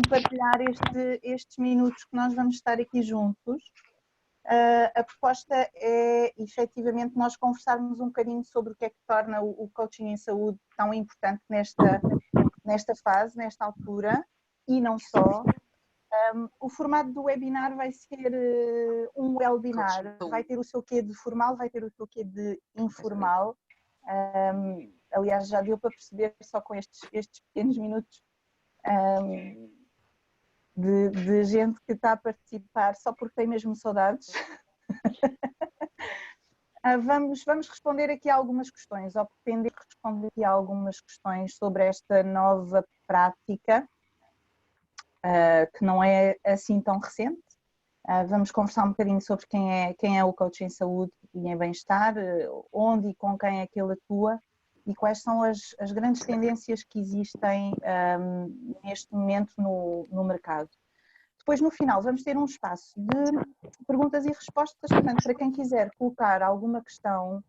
partilhar estes minutos que nós vamos estar aqui juntos. A proposta é, efetivamente, nós conversarmos um bocadinho sobre o que é que torna o coaching em saúde tão importante nesta fase, nesta altura, e não só. O formato do webinar vai ser um webinar, vai ter o seu quê de formal, vai ter o seu quê de informal. Aliás, já deu para perceber só com estes pequenos minutos de gente que está a participar só porque tem mesmo saudades. Vamos responder aqui a algumas questões, ou pretender responder aqui a algumas questões sobre esta nova prática, que não é assim tão recente. Vamos conversar um bocadinho sobre quem é o coach em saúde e em bem-estar, onde e com quem é que ele atua e quais são as grandes tendências que existem neste momento no mercado. Depois, no final, vamos ter um espaço de perguntas e respostas, portanto, para quem quiser colocar alguma questão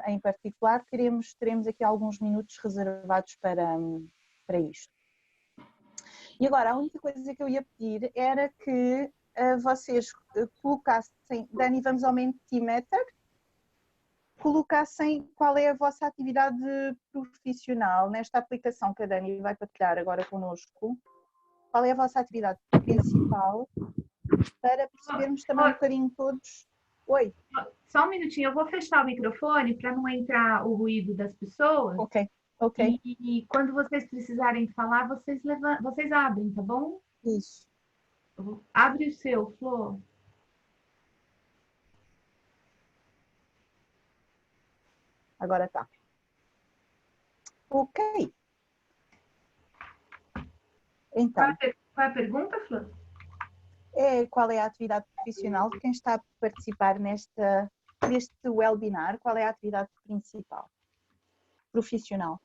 em particular, teremos aqui alguns minutos reservados para isto. E agora, a única coisa que eu ia pedir era que vocês colocassem, Dani, vamos ao Mentimeter, colocassem qual é a vossa atividade profissional nesta aplicação que a Dani vai partilhar agora connosco. Qual é a vossa atividade principal, para percebermos também um bocadinho todos. Oi. Só um minutinho, eu vou fechar o microfone para não entrar o ruído das pessoas. Ok. E quando vocês precisarem falar, vocês abrem, tá bom? Isso. Abre o seu, Flor. Agora tá. Ok. Então. Qual é a pergunta, Flor? Qual é a atividade profissional de quem está a participar neste webinar? Qual é a atividade principal profissional?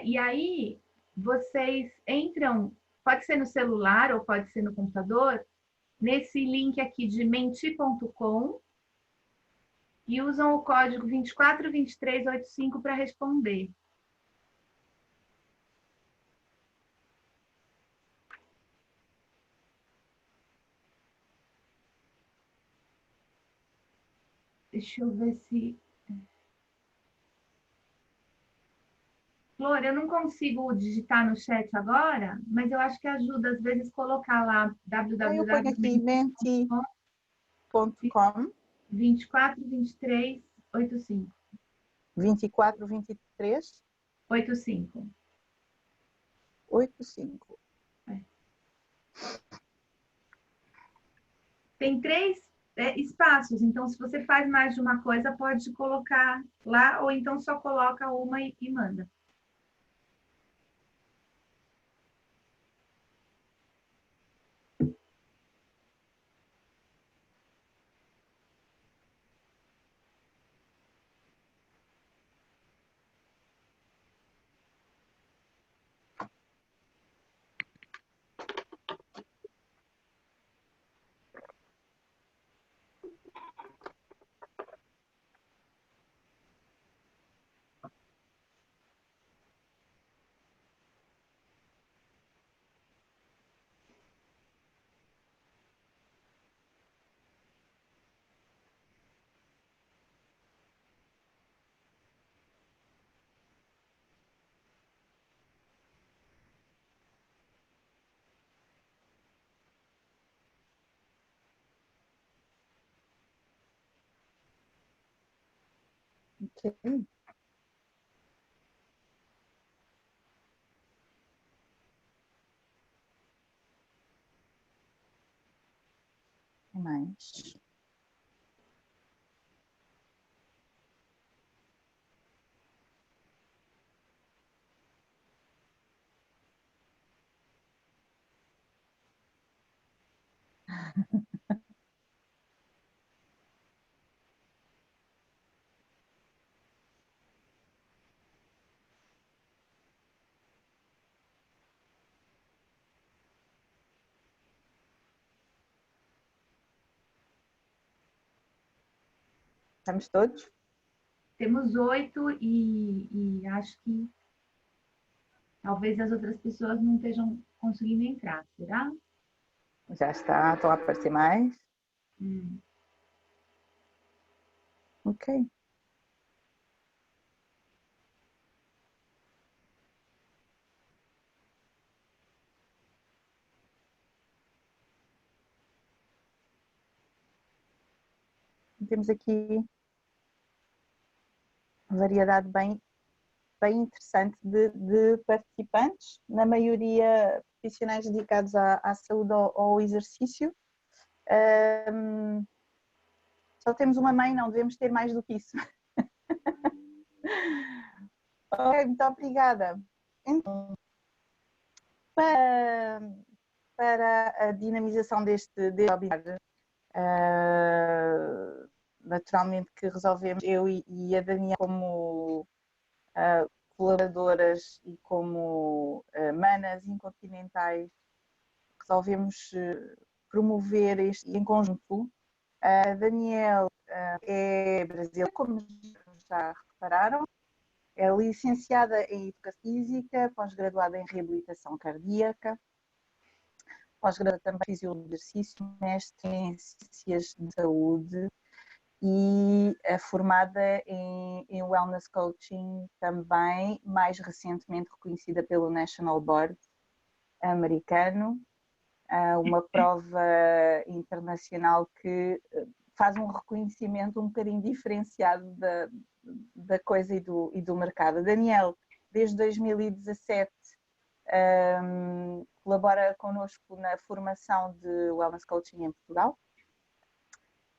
E aí, vocês entram, pode ser no celular ou pode ser no computador, nesse link aqui de menti.com e usam o código 242385 para responder. Deixa eu ver se... Flor, eu não consigo digitar no chat agora, mas eu acho que ajuda, às vezes, colocar lá Eu ponho aqui menti.com 242385. 2423 85. 85. Tem 3 espaços, então se você faz mais de uma coisa, pode colocar lá, ou então só coloca uma e manda. Ok. Mais. Estamos todos? Temos 8 e acho que talvez as outras pessoas não estejam conseguindo entrar, será? Já está, estão a aparecer mais. Ok. Temos aqui uma variedade bem interessante de participantes, na maioria profissionais dedicados à saúde ou ao exercício. Só temos uma mãe, não devemos ter mais do que isso. Ok, muito obrigada. Então, para a dinamização deste webinar, naturalmente que resolvemos, eu e a Daniela como colaboradoras e como manas incontinentais, resolvemos promover isto em conjunto. A Daniela é brasileira, como já repararam, é licenciada em Educação Física, pós-graduada em Reabilitação Cardíaca, pós-graduada também em Fisiologia do Exercício, mestre em Ciências de Saúde e formada em Wellness Coaching também, mais recentemente reconhecida pelo National Board americano, uma prova internacional que faz um reconhecimento um bocadinho diferenciado da coisa e do mercado. Daniel, desde 2017, colabora connosco na formação de Wellness Coaching em Portugal,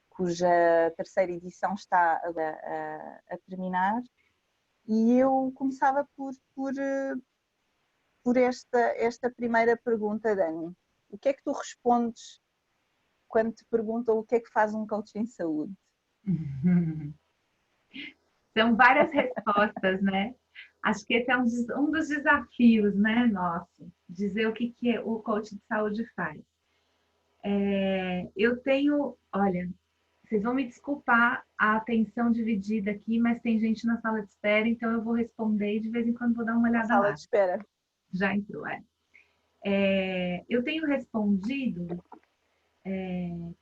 cuja terceira edição está a terminar, e eu começava por esta primeira pergunta, Dani. O que é que tu respondes quando te perguntam o que é que faz um coach em saúde? São várias respostas, né? Acho que esse é um dos desafios, né, nosso, dizer o que o coach de saúde faz. Eu tenho, olha, vocês vão me desculpar a atenção dividida aqui, mas tem gente na sala de espera, então eu vou responder e de vez em quando vou dar uma olhada lá. Sala de espera. Já entrou, eu tenho respondido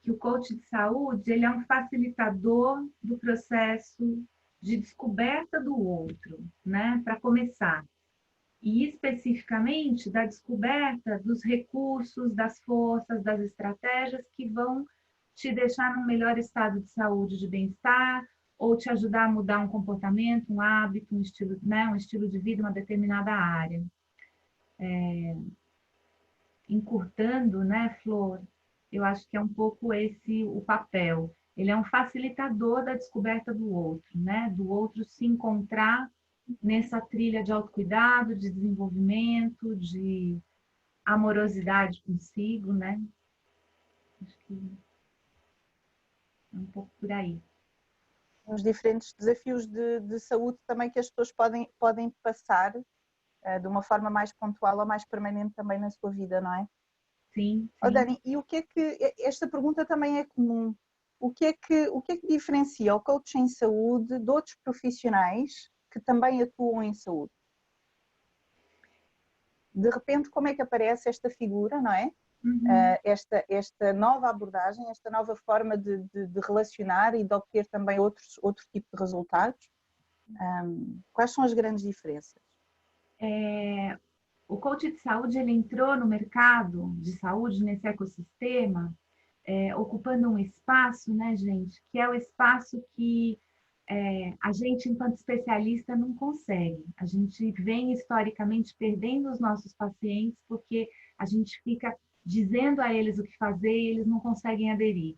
que o coach de saúde ele é um facilitador do processo de descoberta do outro, né? Para começar. E especificamente da descoberta dos recursos, das forças, das estratégias que vão te deixar num melhor estado de saúde, de bem-estar, ou te ajudar a mudar um comportamento, um hábito, um estilo, né? Um estilo de vida, uma determinada área. Encurtando, né, Flor? Eu acho que é um pouco esse o papel. Ele é um facilitador da descoberta do outro, né? Do outro se encontrar nessa trilha de autocuidado, de desenvolvimento, de amorosidade consigo, né? Acho que é um pouco por aí. Os diferentes desafios de saúde também que as pessoas podem passar de uma forma mais pontual ou mais permanente também na sua vida, não é? Sim, sim. Oh, Dani, e o que é que, esta pergunta também é comum, o que é que diferencia o coach em saúde de outros profissionais que também atuam em saúde? De repente, como é que aparece esta figura, não é? Esta nova abordagem, esta nova forma de relacionar e de obter também outro tipo de resultados? Quais são as grandes diferenças? O coach de saúde ele entrou no mercado de saúde, nesse ecossistema, ocupando um espaço, né, gente, que é o espaço que a gente, enquanto especialista, não consegue. A gente vem historicamente perdendo os nossos pacientes porque a gente fica dizendo a eles o que fazer e eles não conseguem aderir.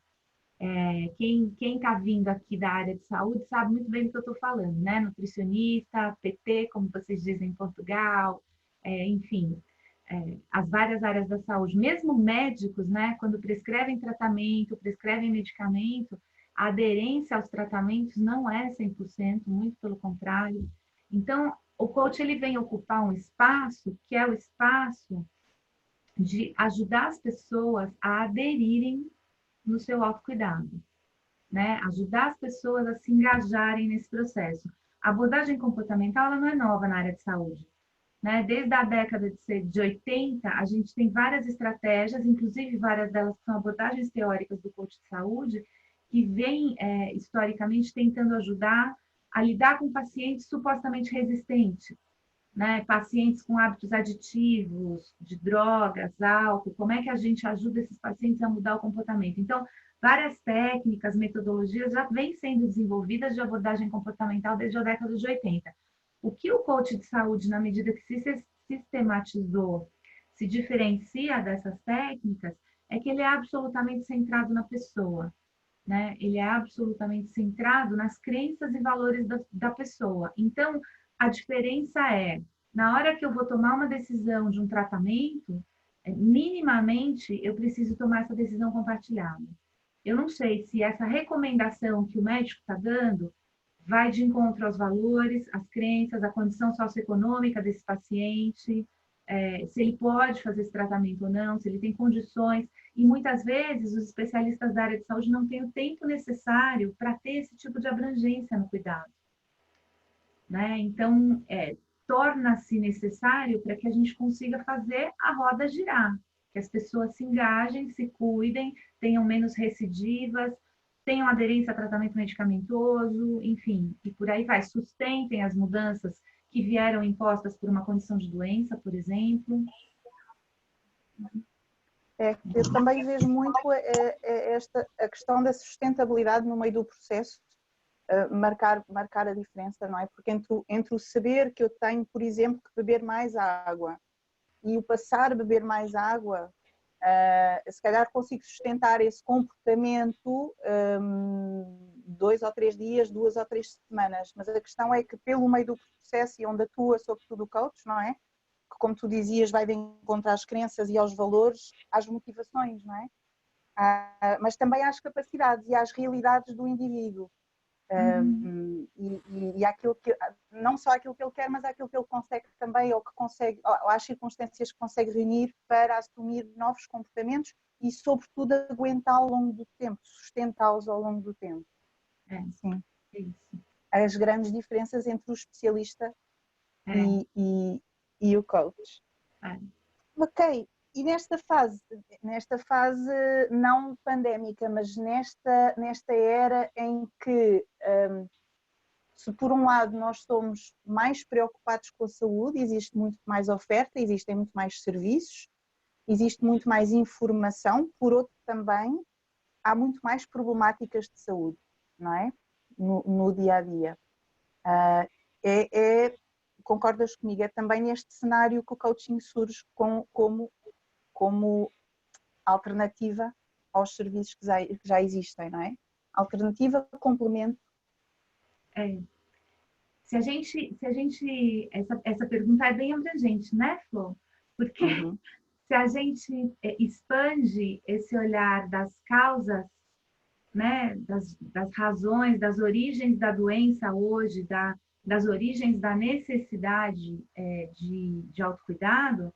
Quem está vindo aqui da área de saúde sabe muito bem do que eu estou falando, né? Nutricionista, PT, como vocês dizem em Portugal, enfim, as várias áreas da saúde. Mesmo médicos, né? Quando prescrevem tratamento, prescrevem medicamento, a aderência aos tratamentos não é 100%, muito pelo contrário. Então, o coach ele vem ocupar um espaço que é o espaço de ajudar as pessoas a aderirem no seu autocuidado. né? Ajudar as pessoas a se engajarem nesse processo. A abordagem comportamental, ela não é nova na área de saúde, né? Desde a década de 80, a gente tem várias estratégias, inclusive várias delas são abordagens teóricas do coach de saúde, que vêm, historicamente, tentando ajudar a lidar com pacientes supostamente resistentes, né? Pacientes com hábitos aditivos, de drogas, álcool, como é que a gente ajuda esses pacientes a mudar o comportamento? Então, várias técnicas, metodologias já vêm sendo desenvolvidas de abordagem comportamental desde a década de 80. O que o coach de saúde, na medida que se sistematizou, se diferencia dessas técnicas, é que ele é absolutamente centrado na pessoa, né? Ele é absolutamente centrado nas crenças e valores da pessoa. Então, a diferença é, na hora que eu vou tomar uma decisão de um tratamento, minimamente eu preciso tomar essa decisão compartilhada. Eu não sei se essa recomendação que o médico está dando vai de encontro aos valores, às crenças, à condição socioeconômica desse paciente, se ele pode fazer esse tratamento ou não, se ele tem condições. E muitas vezes os especialistas da área de saúde não têm o tempo necessário para ter esse tipo de abrangência no cuidado, né? Então, torna-se necessário para que a gente consiga fazer a roda girar, que as pessoas se engajem, se cuidem, tenham menos recidivas, tenham aderência a tratamento medicamentoso, enfim, e por aí vai, sustentem as mudanças que vieram impostas por uma condição de doença, por exemplo. Eu também vejo muito a questão da sustentabilidade no meio do processo, marcar a diferença, não é? Porque entre o saber que eu tenho, por exemplo, que beber mais água e o passar a beber mais água, se calhar consigo sustentar esse comportamento 2 ou 3 dias, 2 ou 3 semanas, mas a questão é que pelo meio do processo e onde atua sobretudo o coach, não é? Que, como tu dizias, vai de encontro às crenças e aos valores, às motivações, não é? Mas também às capacidades e às realidades do indivíduo. E aquilo que, não só aquilo que ele quer, mas aquilo que ele consegue também, ou às circunstâncias que consegue reunir para assumir novos comportamentos e, sobretudo, aguentá-lo ao longo do tempo, sustentá-los ao longo do tempo. Sim. Isso. As grandes diferenças entre o especialista e o coach. Ok. E nesta fase não pandémica, mas nesta era em que, se por um lado nós somos mais preocupados com a saúde, existe muito mais oferta, existem muito mais serviços, existe muito mais informação, por outro também há muito mais problemáticas de saúde, não é? No dia a dia. Concordas comigo? É também neste cenário que o coaching surge como alternativa aos serviços que já existem, não é? Alternativa, complemento. Essa pergunta é bem abrangente, né, Flor? Porque se a gente expande esse olhar das causas, né, das razões, das origens da doença hoje, das origens da necessidade de autocuidado,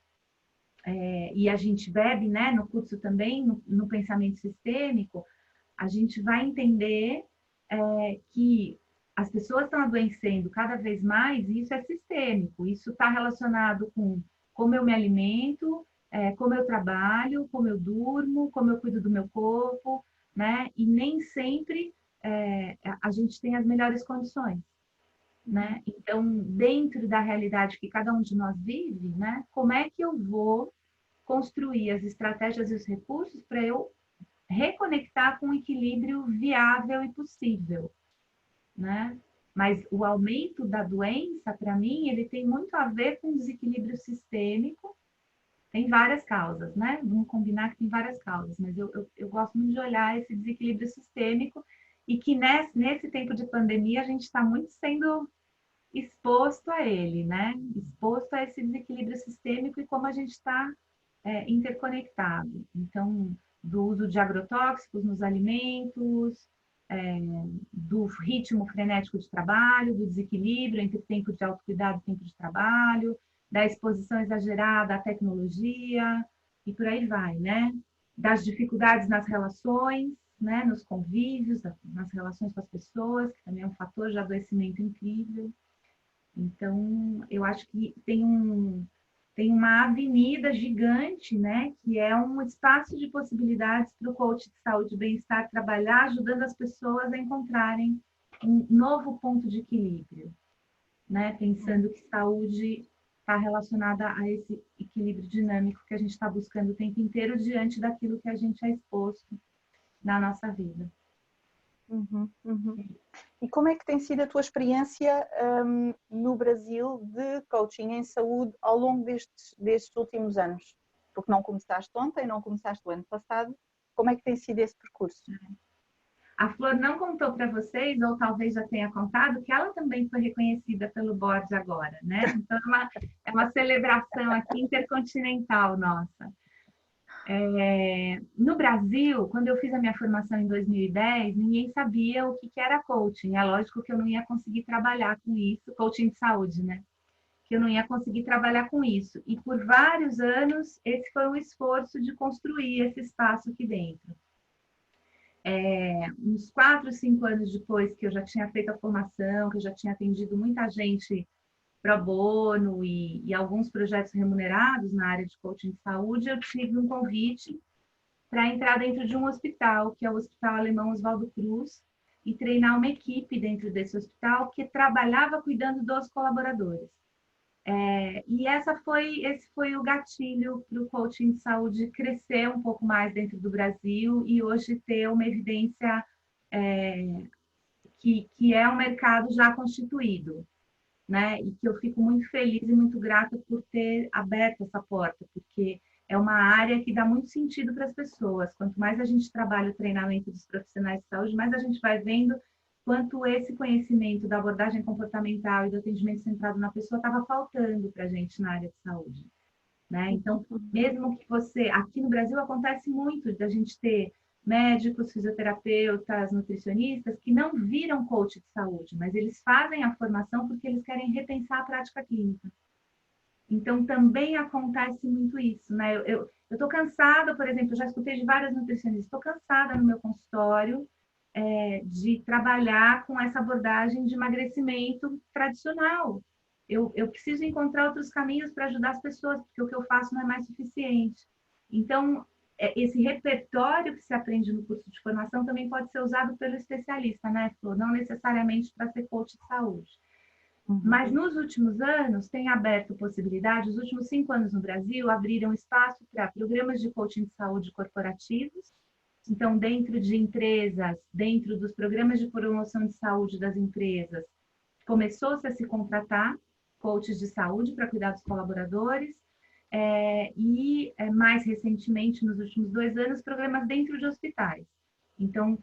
e a gente bebe, né, no curso também, no pensamento sistêmico, a gente vai entender que as pessoas estão adoecendo cada vez mais, e isso é sistêmico, isso está relacionado com como eu me alimento, como eu trabalho, como eu durmo, como eu cuido do meu corpo, né? E nem sempre a gente tem as melhores condições, né? Então, dentro da realidade que cada um de nós vive, né? Como é que eu vou construir as estratégias e os recursos para eu reconectar com um equilíbrio viável e possível, né? Mas o aumento da doença, para mim, ele tem muito a ver com desequilíbrio sistêmico. Tem várias causas, né? Vamos combinar que tem várias causas, mas eu gosto muito de olhar esse desequilíbrio sistêmico e que nesse tempo de pandemia a gente está muito sendo exposto a ele, né? Exposto a esse desequilíbrio sistêmico e como a gente está interconectado. Então, do uso de agrotóxicos nos alimentos, do ritmo frenético de trabalho, do desequilíbrio entre tempo de autocuidado e tempo de trabalho, da exposição exagerada à tecnologia, e por aí vai, né? Das dificuldades nas relações, né, nos convívios, nas relações com as pessoas, que também é um fator de adoecimento incrível. Então, eu acho que tem uma avenida gigante, né, que é um espaço de possibilidades para o coach de saúde e bem-estar trabalhar, ajudando as pessoas a encontrarem um novo ponto de equilíbrio, né, pensando que saúde está relacionada a esse equilíbrio dinâmico que a gente está buscando o tempo inteiro diante daquilo que a gente é exposto na nossa vida. Uhum, uhum. E como é que tem sido a tua experiência no Brasil de coaching em saúde ao longo destes últimos anos? Porque não começaste ontem, não começaste o ano passado. Como é que tem sido esse percurso? A Flor não contou para vocês, ou talvez já tenha contado, que ela também foi reconhecida pelo board agora, né? Então, é uma celebração aqui intercontinental nossa. No Brasil, quando eu fiz a minha formação em 2010, ninguém sabia o que era coaching. É lógico que eu não ia conseguir trabalhar com isso, coaching de saúde, né? Que eu não ia conseguir trabalhar com isso. E por vários anos, esse foi um esforço de construir esse espaço aqui dentro. Uns 4, 5 anos depois que eu já tinha feito a formação, que eu já tinha atendido muita gente pro bono e alguns projetos remunerados na área de coaching de saúde, eu tive um convite para entrar dentro de um hospital, que é o Hospital Alemão Oswaldo Cruz, e treinar uma equipe dentro desse hospital que trabalhava cuidando dos colaboradores. E esse foi o gatilho para o coaching de saúde crescer um pouco mais dentro do Brasil e hoje ter uma evidência que é um mercado já constituído, né? E que eu fico muito feliz e muito grata por ter aberto essa porta, porque é uma área que dá muito sentido para as pessoas. Quanto mais a gente trabalha o treinamento dos profissionais de saúde, mais a gente vai vendo quanto esse conhecimento da abordagem comportamental e do atendimento centrado na pessoa estava faltando para a gente na área de saúde, né? Então, mesmo que você... Aqui no Brasil acontece muito da gente ter médicos, fisioterapeutas, nutricionistas que não viram coach de saúde, mas eles fazem a formação porque eles querem repensar a prática clínica. Então, também acontece muito isso, né? Eu estou cansada, por exemplo, eu já escutei de várias nutricionistas, estou cansada no meu consultório de trabalhar com essa abordagem de emagrecimento tradicional. Eu preciso encontrar outros caminhos para ajudar as pessoas, porque o que eu faço não é mais suficiente. Então, esse repertório que se aprende no curso de formação também pode ser usado pelo especialista, né, Flor? Não necessariamente para ser coach de saúde. Mas nos últimos anos tem aberto possibilidade, os últimos 5 anos no Brasil abriram espaço para programas de coaching de saúde corporativos. Então, dentro de empresas, dentro dos programas de promoção de saúde das empresas, começou-se a se contratar coaches de saúde para cuidar dos colaboradores. Mais recentemente, nos últimos 2 anos, programas dentro de hospitais. Então,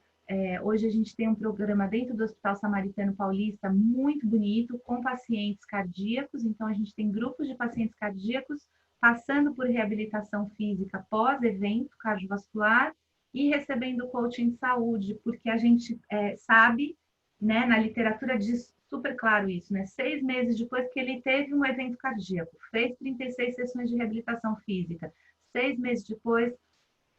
hoje a gente tem um programa dentro do Hospital Samaritano Paulista muito bonito, com pacientes cardíacos. Então, a gente tem grupos de pacientes cardíacos passando por reabilitação física pós-evento cardiovascular e recebendo coaching de saúde, porque a gente sabe, né, na literatura diz super claro isso, né? 6 meses depois que ele teve um evento cardíaco, fez 36 sessões de reabilitação física, 6 meses depois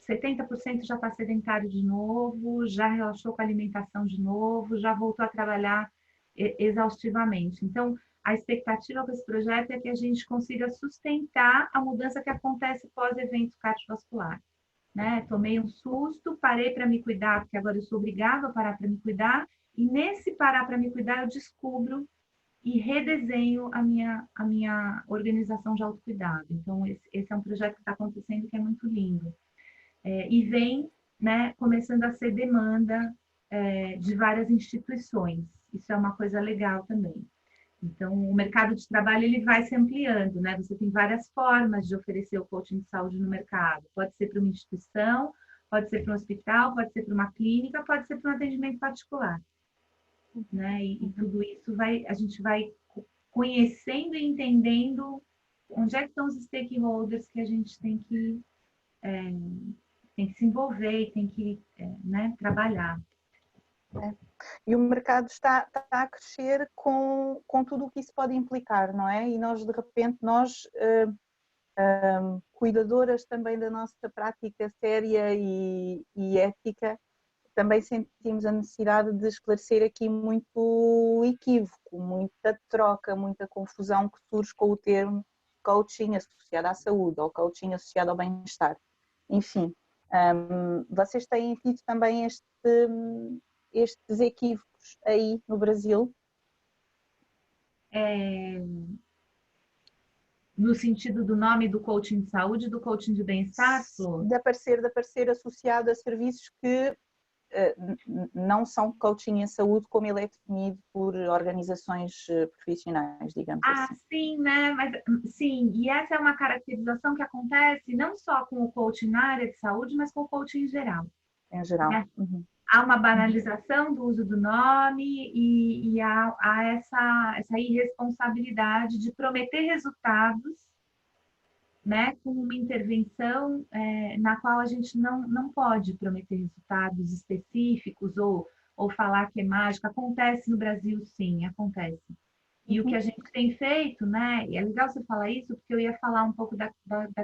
70% já está sedentário de novo, já relaxou com a alimentação de novo, já voltou a trabalhar exaustivamente. Então, a expectativa com esse projeto é que a gente consiga sustentar a mudança que acontece pós-evento cardiovascular. Né? Tomei um susto, parei para me cuidar, porque agora eu sou obrigada a parar para me cuidar, e nesse parar para me cuidar eu descubro e redesenho a minha organização de autocuidado. Então, esse é um projeto que está acontecendo que é muito lindo. E vem, né, começando a ser demanda de várias instituições. Isso é uma coisa legal também. Então, o mercado de trabalho ele vai se ampliando, né? Você tem várias formas de oferecer o coaching de saúde no mercado. Pode ser para uma instituição, pode ser para um hospital, pode ser para uma clínica, pode ser para um atendimento particular, né? E tudo isso a gente vai conhecendo e entendendo onde é que estão os stakeholders que a gente tem que se envolver e tem que né, trabalhar. E o mercado está a crescer com tudo o que isso pode implicar, não é? E nós, de repente, cuidadoras também da nossa prática séria e ética, também sentimos a necessidade de esclarecer aqui muito equívoco, muita troca, muita confusão que surge com o termo coaching associado à saúde ou coaching associado ao bem-estar. Enfim, vocês têm tido também estes equívocos aí no Brasil? No sentido do nome do coaching de saúde e do coaching de bem-estar, Flor? De aparecer associado a serviços que não são coaching em saúde como ele é definido por organizações profissionais, digamos assim. Sim, né? Mas, sim, e essa é uma caracterização que acontece não só com o coaching na área de saúde, mas com o coaching em geral. Em geral. Né? Há uma banalização do uso do nome e há essa irresponsabilidade de prometer resultados, né, com uma intervenção na qual a gente não pode prometer resultados específicos ou falar que é mágica. Acontece no Brasil, sim, acontece. E o que a gente tem feito, né, e é legal você falar isso, porque eu ia falar um pouco da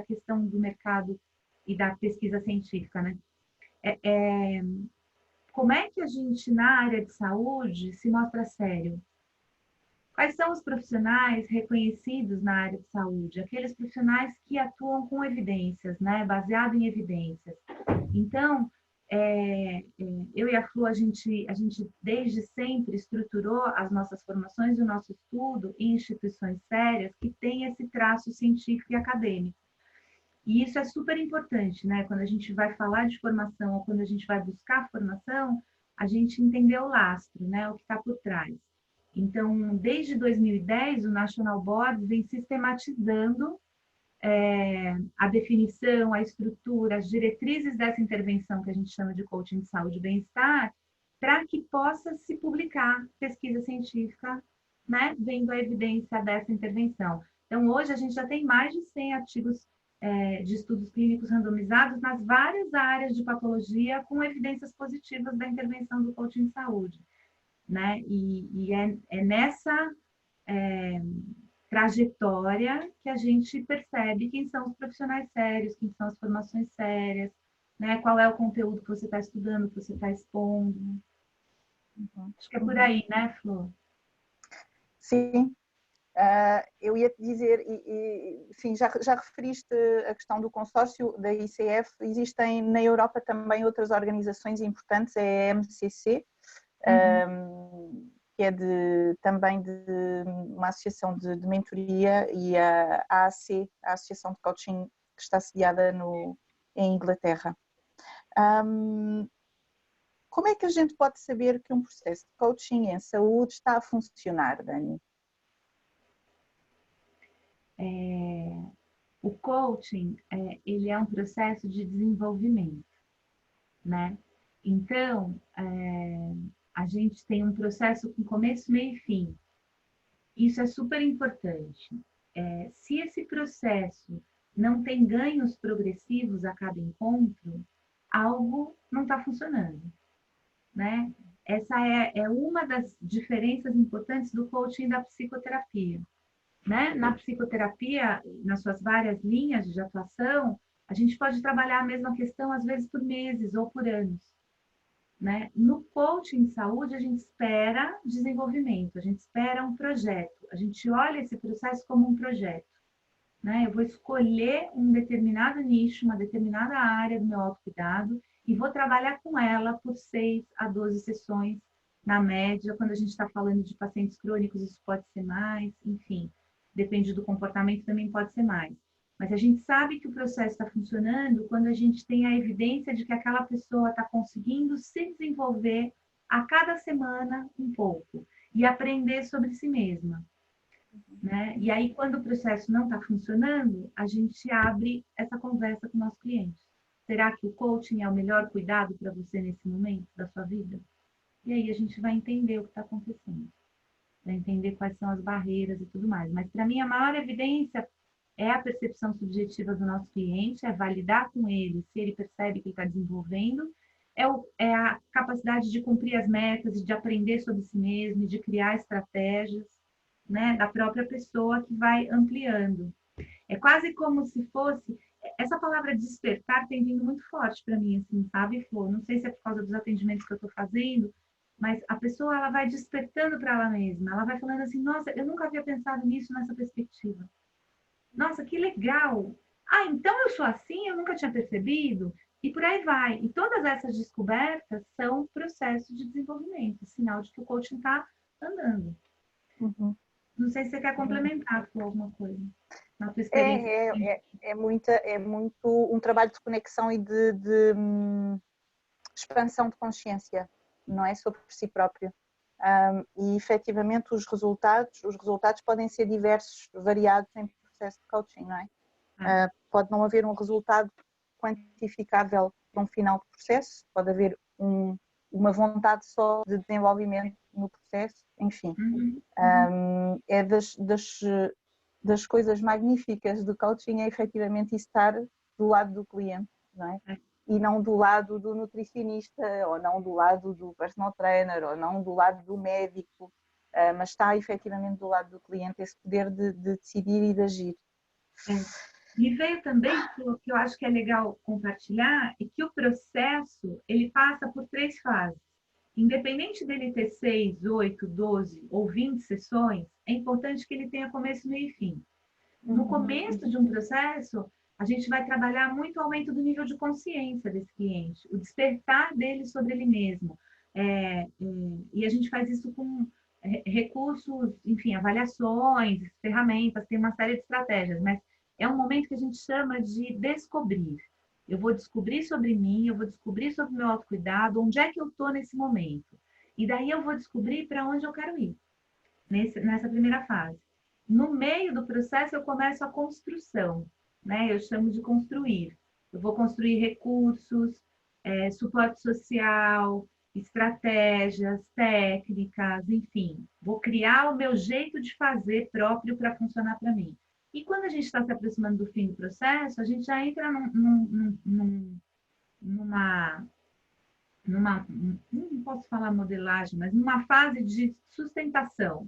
questão do mercado e da pesquisa científica, né? Como é que a gente, na área de saúde, se mostra sério? Quais são os profissionais reconhecidos na área de saúde? Aqueles profissionais que atuam com evidências, né? Baseado em evidências. Então, eu e a Flu, a gente desde sempre estruturou as nossas formações e o nosso estudo em instituições sérias que têm esse traço científico e acadêmico. E isso é super importante, né? Quando a gente vai falar de formação ou quando a gente vai buscar formação, a gente entender o lastro, né? O que está por trás. Então, desde 2010, o National Board vem sistematizando a definição, a estrutura, as diretrizes dessa intervenção que a gente chama de coaching de saúde e bem-estar, para que possa se publicar pesquisa científica, né, vendo a evidência dessa intervenção. Então, hoje a gente já tem mais de 100 artigos de estudos clínicos randomizados nas várias áreas de patologia com evidências positivas da intervenção do coaching de saúde, né? E é nessa trajetória que a gente percebe quem são os profissionais sérios, quem são as formações sérias, né? Qual é o conteúdo que você está estudando, que você está expondo. Acho que é por aí, né, Flor? Sim. Eu ia te dizer, sim, já referiste a questão do consórcio da ICF, existem na Europa também outras organizações importantes, é a MCC, que é também de uma associação de mentoria, e a AAC, a Associação de Coaching, que está sediada em Inglaterra. Como é que a gente pode saber que um processo de coaching em saúde está a funcionar, Dani? O coaching, ele é um processo de desenvolvimento, né? Então, a gente tem um processo com começo, meio e fim. Isso é super importante. Se esse processo não tem ganhos progressivos a cada encontro, algo não está funcionando, né? Essa é uma das diferenças importantes do coaching e da psicoterapia, né? Na psicoterapia, nas suas várias linhas de atuação, a gente pode trabalhar a mesma questão, às vezes, por meses ou por anos, né? No coaching de saúde, a gente espera desenvolvimento, a gente espera um projeto, a gente olha esse processo como um projeto, né? Eu vou escolher um determinado nicho, uma determinada área do meu autocuidado e vou trabalhar com ela por 6 a 12 sessões, na média. Quando a gente está falando de pacientes crônicos, isso pode ser mais, enfim, depende do comportamento, também pode ser mais. Mas a gente sabe que o processo está funcionando quando a gente tem a evidência de que aquela pessoa está conseguindo se desenvolver a cada semana um pouco e aprender sobre si mesma, né? E aí, quando o processo não está funcionando, a gente abre essa conversa com o nosso cliente. Será que o coaching é o melhor cuidado para você nesse momento da sua vida? E aí a gente vai entender o que está acontecendo, vai entender quais são as barreiras e tudo mais. Mas, para mim, a maior evidência é a percepção subjetiva do nosso cliente, é validar com ele se ele percebe que ele está desenvolvendo, é a capacidade de cumprir as metas e de aprender sobre si mesmo, de criar estratégias, né, da própria pessoa que vai ampliando. É quase como se fosse, essa palavra despertar tem vindo muito forte para mim, assim, sabe, Flor? Não sei se é por causa dos atendimentos que eu estou fazendo, mas a pessoa, ela vai despertando para ela mesma. Ela vai falando assim, nossa, eu nunca havia pensado nisso nessa perspectiva. Nossa, que legal! Ah, então eu sou assim, eu nunca tinha percebido. E por aí vai. E todas essas descobertas são processos de desenvolvimento, sinal de que o coaching está andando. Uhum. Não sei se você quer Uhum. complementar com alguma coisa na tua experiência. É muito um trabalho de conexão e de expansão de consciência, não é? Sobre si próprio. E efetivamente os resultados podem ser diversos, variados em processo de coaching, não é? Pode não haver um resultado quantificável para um final de processo, pode haver uma vontade só de desenvolvimento no processo, enfim. É das coisas magníficas do coaching é efetivamente estar do lado do cliente, não é? E não do lado do nutricionista, ou não do lado do personal trainer, ou não do lado do médico, mas está efetivamente do lado do cliente esse poder de decidir e de agir. Me veio também, que eu acho que é legal compartilhar, é que o processo, ele passa por 3 fases. Independente dele ter 6, 8, 12 ou 20 sessões, é importante que ele tenha começo, meio e fim. No começo de um processo, a gente vai trabalhar muito o aumento do nível de consciência desse cliente, o despertar dele sobre ele mesmo. E a gente faz isso com recursos, enfim, avaliações, ferramentas, tem uma série de estratégias, mas é um momento que a gente chama de descobrir. Eu vou descobrir sobre mim, eu vou descobrir sobre o meu autocuidado, onde é que eu estou nesse momento. E daí eu vou descobrir para onde eu quero ir, nessa primeira fase. No meio do processo, eu começo a construção, né? Eu chamo de construir. Eu vou construir recursos, suporte social, estratégias, técnicas, enfim. Vou criar o meu jeito de fazer próprio para funcionar para mim. E quando a gente está se aproximando do fim do processo, a gente já entra numa, não posso falar modelagem, mas numa fase de sustentação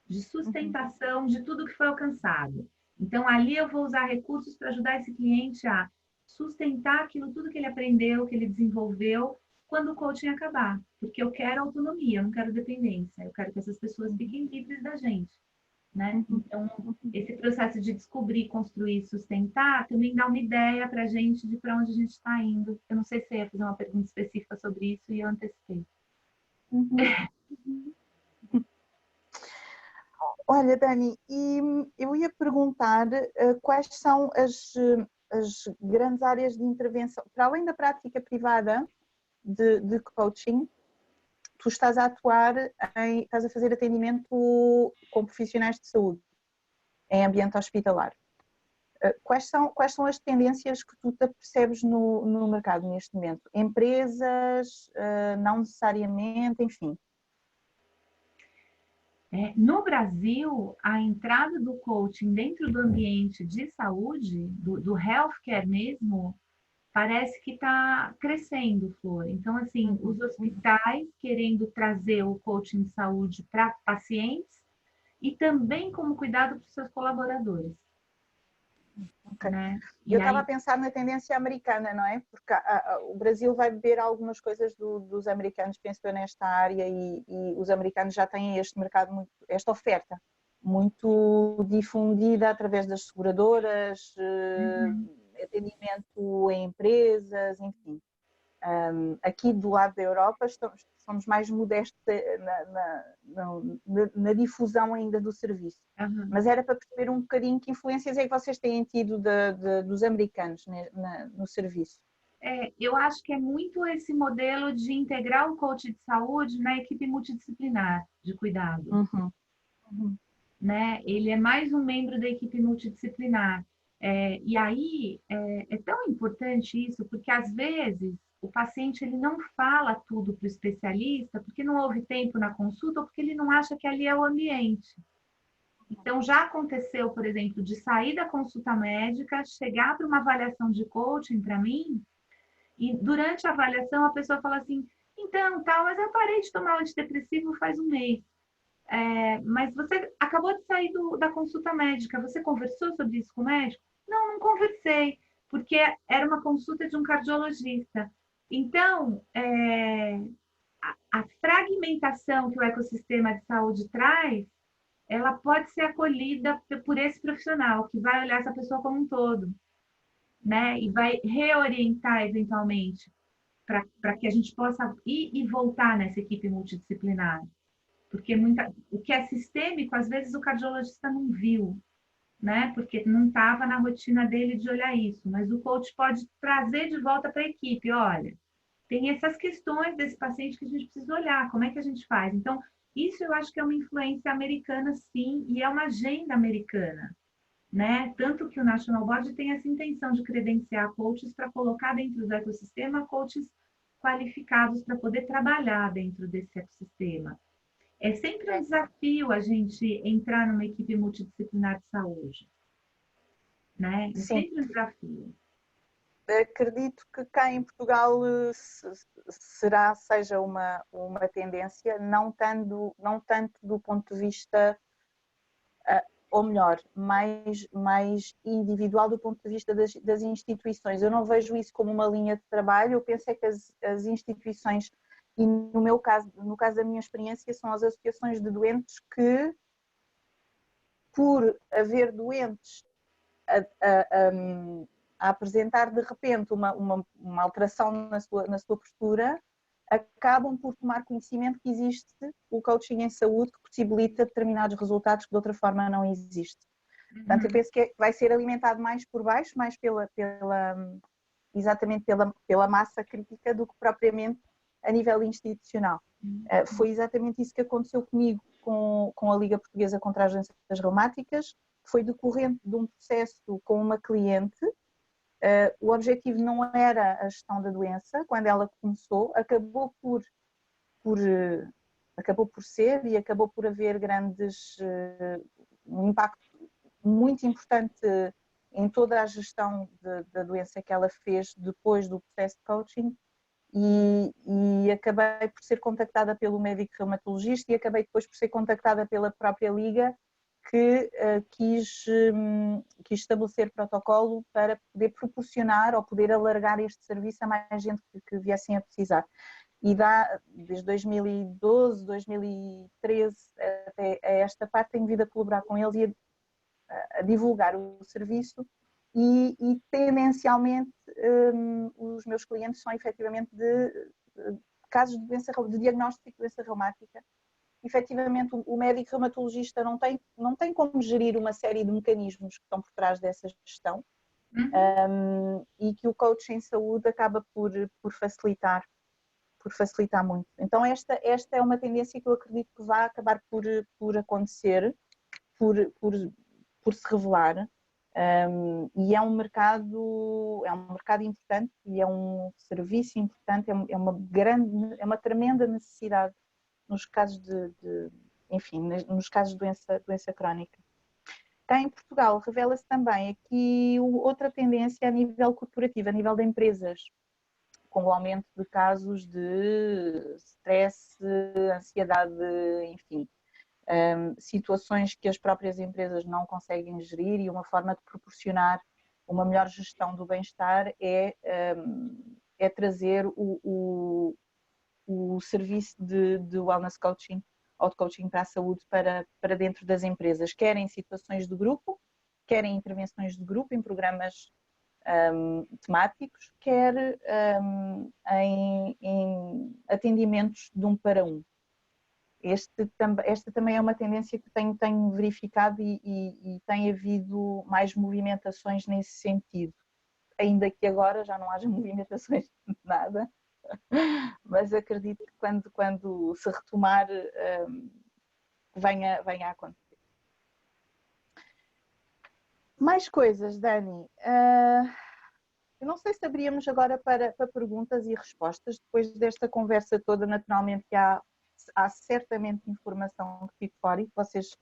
de tudo que foi alcançado. Então, ali eu vou usar recursos para ajudar esse cliente a sustentar aquilo tudo que ele aprendeu, que ele desenvolveu, quando o coaching acabar. Porque eu quero autonomia, eu não quero dependência. Eu quero que essas pessoas fiquem livres da gente. Né? Então, esse processo de descobrir, construir, sustentar, também dá uma ideia para a gente de para onde a gente está indo. Eu não sei se você ia fazer uma pergunta específica sobre isso e eu antecipei. Olha, Dani, e eu ia perguntar quais são as grandes áreas de intervenção, para além da prática privada de coaching, tu estás a atuar, estás a fazer atendimento com profissionais de saúde em ambiente hospitalar. Quais são as tendências que tu te apercebes no mercado neste momento? Empresas, não necessariamente, enfim. No Brasil, a entrada do coaching dentro do ambiente de saúde, do healthcare mesmo, parece que está crescendo, Flor. Então, assim, os hospitais querendo trazer o coaching de saúde para pacientes e também como cuidado para os seus colaboradores. Okay. Né? Eu estava a pensar na tendência americana, não é? Porque o Brasil vai beber algumas coisas dos americanos, penso eu, nesta área, e os americanos já têm este mercado, esta oferta muito difundida através das seguradoras, atendimento em empresas, enfim. Aqui do lado da Europa somos mais modestos na difusão ainda do serviço. Mas era para perceber um bocadinho que influências é que vocês têm tido dos americanos no serviço. Eu acho que é muito esse modelo de integrar o coach de saúde na equipe multidisciplinar de cuidado. Né? Ele é mais um membro da equipe multidisciplinar. E aí é tão importante isso, porque às vezes o paciente ele não fala tudo para o especialista porque não houve tempo na consulta ou porque ele não acha que ali é o ambiente. Então, já aconteceu, por exemplo, de sair da consulta médica, chegar para uma avaliação de coaching para mim, e durante a avaliação a pessoa fala assim, então, mas eu parei de tomar antidepressivo faz um mês. Mas você acabou de sair da consulta médica, você conversou sobre isso com o médico? Não, não conversei. porque era uma consulta de um cardiologista. Então, a fragmentação que o ecossistema de saúde traz, ela pode ser acolhida por esse profissional, que vai olhar essa pessoa como um todo, né? E vai reorientar eventualmente para que a gente possa ir e voltar nessa equipe multidisciplinar. Porque o que é sistêmico, às vezes o cardiologista não viu, né? Porque não estava na rotina dele de olhar isso. Mas o coach pode trazer de volta para a equipe, olha, tem essas questões desse paciente que a gente precisa olhar, como é que a gente faz? Então, isso eu acho que é uma influência americana, sim, e é uma agenda americana, né? Tanto que o National Board tem essa intenção de credenciar coaches para colocar dentro do ecossistema coaches qualificados para poder trabalhar dentro desse ecossistema. É sempre um desafio a gente entrar numa equipe multidisciplinar de saúde, né? É Sim, sempre um desafio. acredito que cá em Portugal seja uma tendência, não tanto do ponto de vista, ou melhor, mais individual do ponto de vista das instituições. Eu não vejo isso como uma linha de trabalho, eu penso é que as instituições, e no caso da minha experiência, são as associações de doentes que, por haver doentes a, a, a apresentar de repente uma alteração na sua postura, acabam por tomar conhecimento que existe o coaching em saúde que possibilita determinados resultados que de outra forma não existe. Portanto, eu penso que vai ser alimentado mais por baixo, mais exatamente pela massa crítica do que propriamente a nível institucional. Foi exatamente isso que aconteceu comigo com a Liga Portuguesa contra as Doenças Reumáticas, foi decorrente de um processo com uma cliente. O objetivo não era a gestão da doença, quando ela começou, acabou por ser e acabou por haver um impacto muito importante em toda a gestão da doença que ela fez depois do processo de coaching, e acabei por ser contactada pelo médico reumatologista e acabei depois por ser contactada pela própria Liga, que quis estabelecer protocolo para poder proporcionar ou poder alargar este serviço a mais gente que viessem a precisar. E desde 2012, 2013 até a esta parte, tenho vindo a colaborar com eles e a divulgar o serviço, e tendencialmente os meus clientes são efetivamente de casos de diagnóstico de doença reumática. Efetivamente, o médico reumatologista não tem como gerir uma série de mecanismos que estão por trás dessa gestão, e que o coach em saúde acaba por facilitar muito. Então esta é uma tendência que eu acredito que vai acabar por acontecer, por se revelar, e é um mercado importante e é um serviço importante, é uma tremenda necessidade nos casos nos casos de doença crónica. Cá em Portugal revela-se também aqui outra tendência a nível corporativo, a nível de empresas, com o aumento de casos de stress, ansiedade, enfim, situações que as próprias empresas não conseguem gerir, e uma forma de proporcionar uma melhor gestão do bem-estar é trazer o serviço de wellness coaching ou de coaching para a saúde para dentro das empresas, quer em situações de grupo, quer em intervenções de grupo, em programas temáticos, quer em atendimentos de um para um. Esta também é uma tendência que tenho verificado e tem havido mais movimentações nesse sentido. Ainda que agora já não haja movimentações de nada, mas acredito que quando se retomar venha a acontecer. Mais coisas, Dani. Eu não sei se abríamos agora para perguntas e respostas. Depois desta conversa toda, naturalmente que há certamente informação que fique fora e que vocês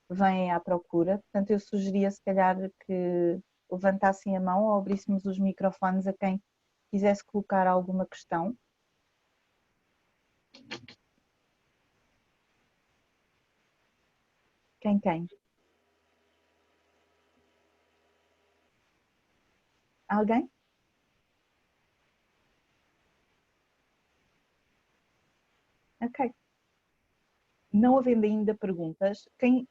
vêm à procura. Portanto, eu sugeria se calhar que levantassem a mão ou abríssemos os microfones a quem quisesse colocar alguma questão. Quem? Alguém? Ok. Não havendo ainda perguntas, quem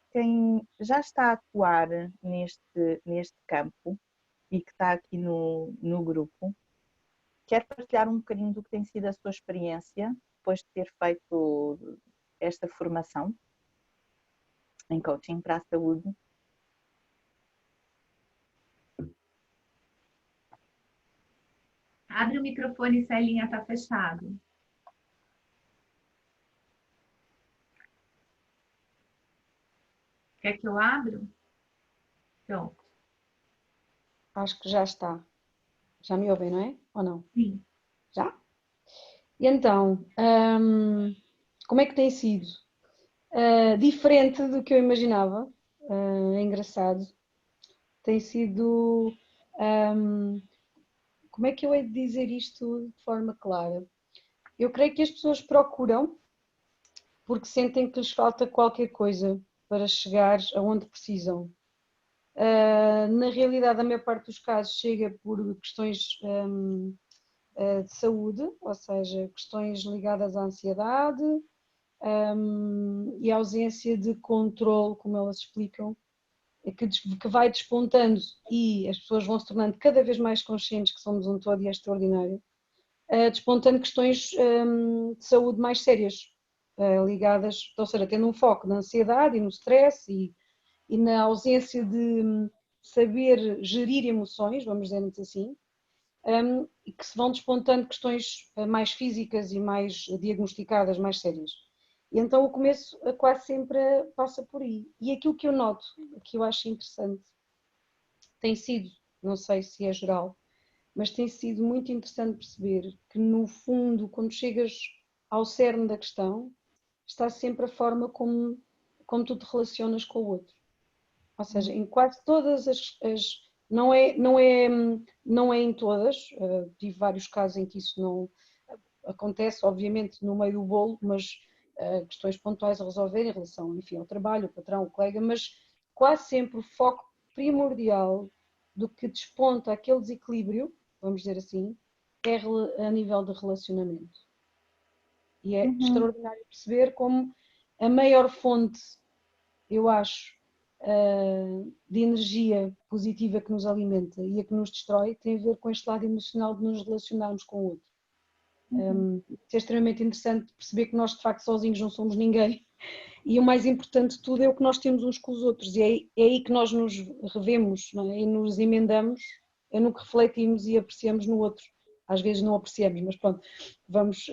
já está a atuar neste campo e que está aqui no grupo, quer partilhar um bocadinho do que tem sido a sua experiência depois de ter feito esta formação em coaching para a saúde? Abre o microfone, Celinha, está fechado. Quer que eu abra? Pronto. Acho que já está. Já me ouvem, não é? Ou não? Sim. Já? E então, como é que tem sido? Diferente do que eu imaginava. É engraçado. Tem sido... como é que eu hei de dizer isto de forma clara? Eu creio que as pessoas procuram porque sentem que lhes falta qualquer coisa para chegar aonde precisam. Na realidade, a maior parte dos casos chega por questões de saúde, ou seja, questões ligadas à ansiedade e à ausência de controle, como elas explicam, que vai despontando e as pessoas vão se tornando cada vez mais conscientes que somos um todo e é extraordinário, despontando questões de saúde mais sérias, ligadas, ou seja, tendo um foco na ansiedade e no stress e na ausência de saber gerir emoções, vamos dizer assim, e que se vão despontando questões mais físicas e mais diagnosticadas, mais sérias. E então o começo quase sempre passa por aí. E aquilo que eu noto, que eu acho interessante, tem sido, não sei se é geral, mas tem sido muito interessante perceber que no fundo, quando chegas ao cerne da questão, está sempre a forma como tu te relacionas com o outro. Ou seja, em quase todas não é em todas, tive vários casos em que isso não acontece, obviamente, no meio do bolo, mas questões pontuais a resolver em relação, enfim, ao trabalho, ao patrão, ao colega, mas quase sempre o foco primordial do que desponta aquele desequilíbrio, vamos dizer assim, é a nível de relacionamento. E é extraordinário perceber como a maior fonte, eu acho, de energia positiva que nos alimenta e a que nos destrói tem a ver com este lado emocional de nos relacionarmos com o outro. É extremamente interessante perceber que nós de facto sozinhos não somos ninguém e o mais importante de tudo é o que nós temos uns com os outros e é aí que nós nos revemos, não é? E nos emendamos, é no que refletimos e apreciamos no outro. Às vezes não apreciamos, mas pronto, vamos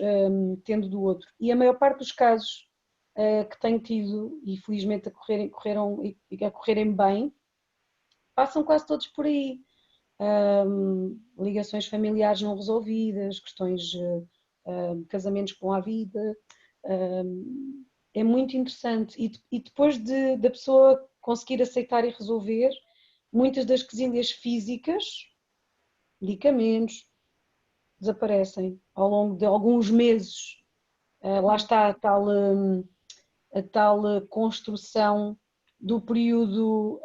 tendo do outro. E a maior parte dos casos que tenho tido e felizmente a correrem bem, passam quase todos por aí. Ligações familiares não resolvidas, questões de casamentos que vão à vida. É muito interessante. E depois da pessoa conseguir aceitar e resolver, muitas das quesilhas físicas, medicamentos, desaparecem ao longo de alguns meses. Lá está a tal construção do período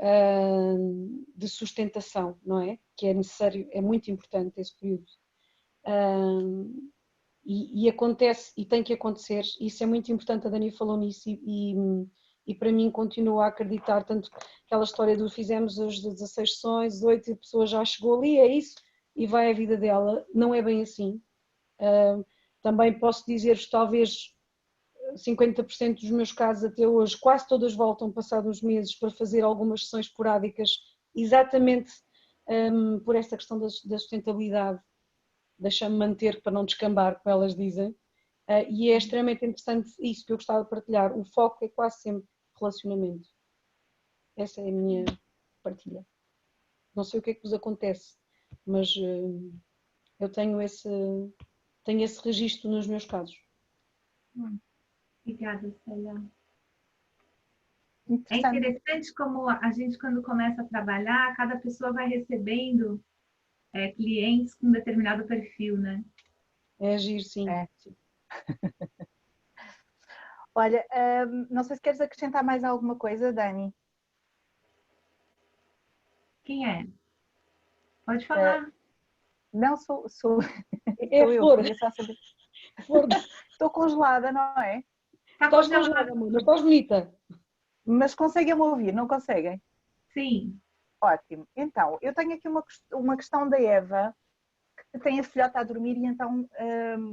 de sustentação, não é? Que é necessário, é muito importante esse período. E acontece, e tem que acontecer, isso é muito importante, a Dani falou nisso e para mim continuo a acreditar, tanto aquela história do fizemos as 16 sessões, 8 e a pessoa já chegou ali, é isso, e vai a vida dela, não é bem assim. Também posso dizer-vos, talvez 50% dos meus casos até hoje, quase todas voltam passados uns meses para fazer algumas sessões esporádicas, exatamente por esta questão da sustentabilidade, deixa-me manter para não descambar, como elas dizem, e é extremamente interessante isso que eu gostava de partilhar, o foco é quase sempre relacionamento. Essa é a minha partilha. Não sei o que é que vos acontece, mas eu tenho esse registro nos meus casos. Obrigada, Célia. É interessante como a gente, quando começa a trabalhar, cada pessoa vai recebendo clientes com determinado perfil, né? É agir, sim. É. Olha, não sei se queres acrescentar mais alguma coisa, Dani. Quem é? Pode falar. Não, sou É eu, flor. queria só saber. Flor. Estou congelada, não é? Tá Estás congelado? congelada, amor, mas estás bonita. Mas conseguem-me ouvir, não conseguem? Sim. Ótimo. Então, eu tenho aqui uma questão da Eva, que tem a filhota a dormir e então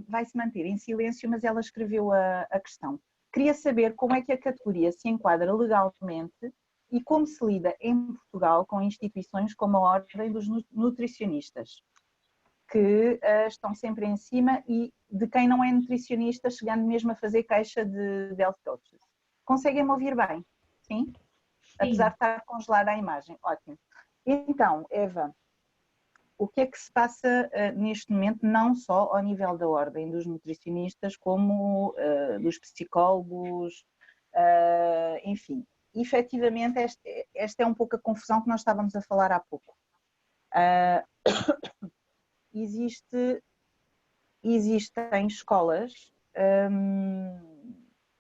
vai se manter em silêncio, mas ela escreveu a questão. Queria saber como é que a categoria se enquadra legalmente e como se lida em Portugal com instituições como a Ordem dos Nutricionistas, que estão sempre em cima e de quem não é nutricionista, chegando mesmo a fazer queixa de health coaches. Conseguem-me ouvir bem? Sim? Apesar de estar congelada a imagem. Ótimo. Então, Eva, o que é que se passa neste momento, não só ao nível da ordem dos nutricionistas, como dos psicólogos, enfim. Efetivamente, esta é um pouco a confusão que nós estávamos a falar há pouco. Existem escolas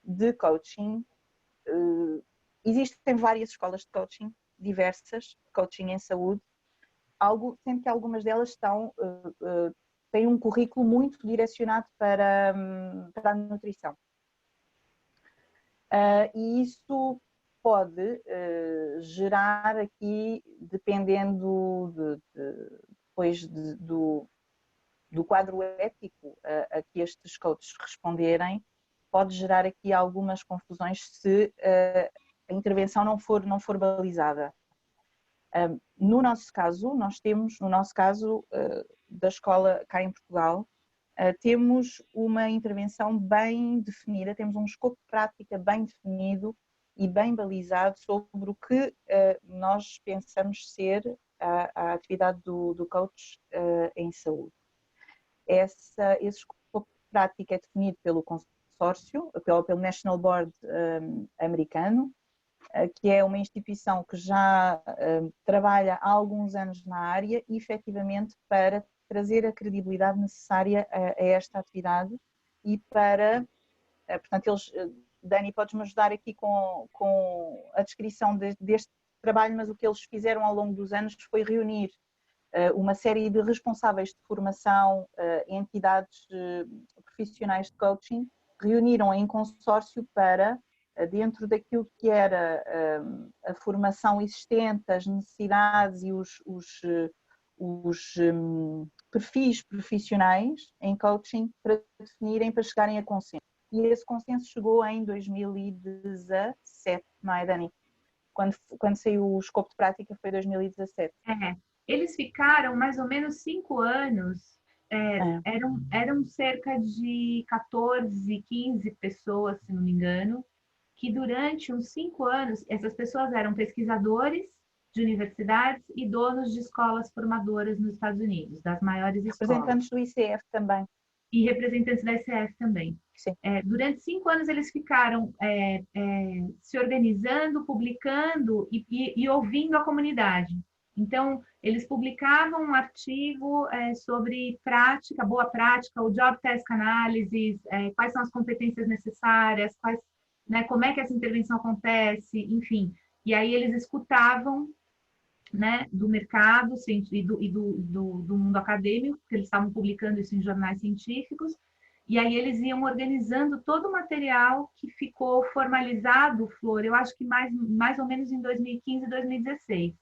de coaching, existem várias escolas de coaching, diversas, coaching em saúde, sendo que algumas delas têm um currículo muito direcionado para a nutrição. E isso pode gerar aqui, dependendo depois do quadro ético a que estes coaches responderem, pode gerar aqui algumas confusões se a intervenção não for balizada. No nosso caso, da escola cá em Portugal, temos uma intervenção bem definida, temos um escopo de prática bem definido e bem balizado sobre o que nós pensamos ser a atividade do coach em saúde. Esse escopo de prática é definido pelo consórcio, pelo National Board americano, que é uma instituição que já trabalha há alguns anos na área e efetivamente para trazer a credibilidade necessária a esta atividade e para, portanto, Dani, podes-me ajudar aqui com a descrição deste trabalho, mas o que eles fizeram ao longo dos anos foi reunir uma série de responsáveis de formação, entidades profissionais de coaching, reuniram em consórcio para, dentro daquilo que era a formação existente, as necessidades e os perfis profissionais em coaching, para definirem, para chegarem a consenso. E esse consenso chegou em 2017, não é, Dani? Quando saiu o escopo de prática foi 2017. Eles ficaram mais ou menos 5 anos, eram cerca de 14, 15 pessoas, se não me engano, que durante uns 5 anos, essas pessoas eram pesquisadores de universidades e donos de escolas formadoras nos Estados Unidos, das maiores escolas. Representantes do ICF também. E representantes da ICF também. Durante 5 anos eles ficaram se organizando, publicando e ouvindo a comunidade. Então, eles publicavam um artigo sobre prática, boa prática, o Job Task Analysis, quais são as competências necessárias, como é que essa intervenção acontece, enfim. E aí eles escutavam, né, do mercado e do mundo acadêmico, porque eles estavam publicando isso em jornais científicos, e aí eles iam organizando todo o material que ficou formalizado, Flor, eu acho que mais ou menos em 2015 e 2016.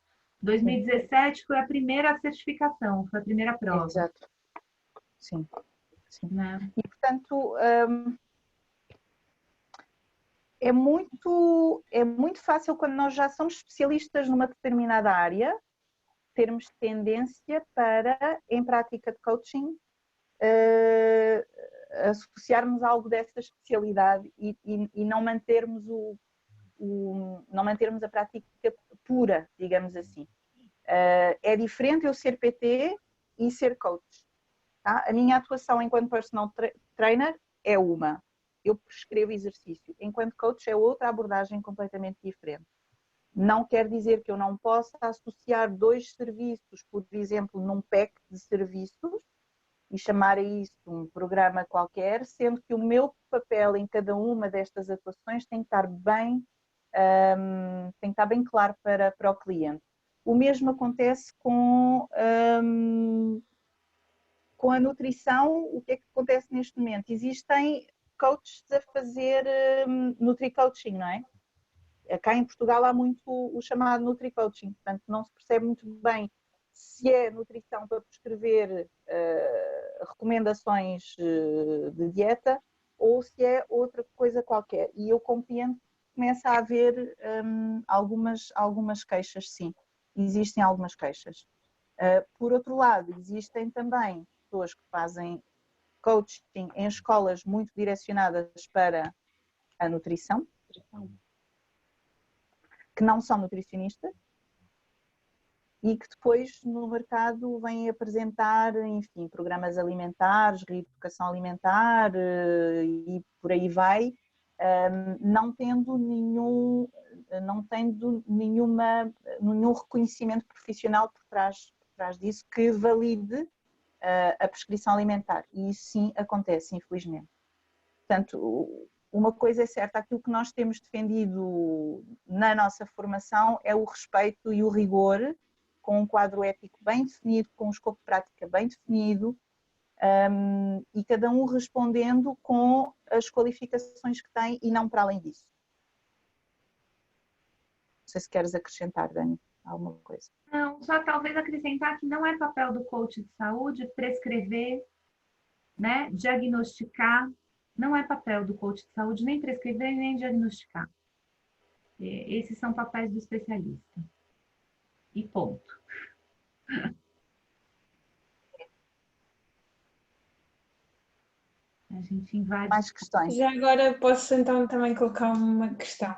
2017 foi a primeira certificação, foi a primeira prova. Exato. Sim. Né? E, portanto, é muito fácil, quando nós já somos especialistas numa determinada área, termos tendência para, em prática de coaching, associarmos algo dessa especialidade e não mantermos não mantermos a prática pura, digamos assim. É diferente eu ser PT e ser coach. Tá? A minha atuação enquanto personal trainer é uma. Eu prescrevo exercício. Enquanto coach é outra abordagem completamente diferente. Não quer dizer que eu não possa associar 2 serviços, por exemplo, num pack de serviços e chamar a isso um programa qualquer, sendo que o meu papel em cada uma destas atuações tem que estar bem claro para o cliente. O mesmo acontece com Com a nutrição, o que é que acontece neste momento? Existem coaches a fazer nutri-coaching, não é? Cá em Portugal há muito o chamado nutri-coaching, portanto não se percebe muito bem se é nutrição para prescrever recomendações de dieta ou se é outra coisa qualquer. E eu compreendo que começa a haver algumas queixas, sim. Existem algumas queixas. Por outro lado, existem também pessoas que fazem coaching em escolas muito direcionadas para a nutrição, que não são nutricionistas e que depois no mercado vêm apresentar, enfim, programas alimentares, reeducação alimentar e por aí vai, não tendo nenhum reconhecimento profissional por trás disso que valide a prescrição alimentar. E isso sim acontece, infelizmente. Portanto, uma coisa é certa, aquilo que nós temos defendido na nossa formação é o respeito e o rigor, com um quadro ético bem definido, com um escopo de prática bem definido, e cada um respondendo com as qualificações que tem e não para além disso. Não sei se queres acrescentar, Dani, alguma coisa. Não, só talvez acrescentar que não é papel do coach de saúde prescrever, né, diagnosticar. Não é papel do coach de saúde nem prescrever nem diagnosticar. Esses são papéis do especialista. E ponto. A gente invade. Mais questões? Já agora posso então também colocar uma questão.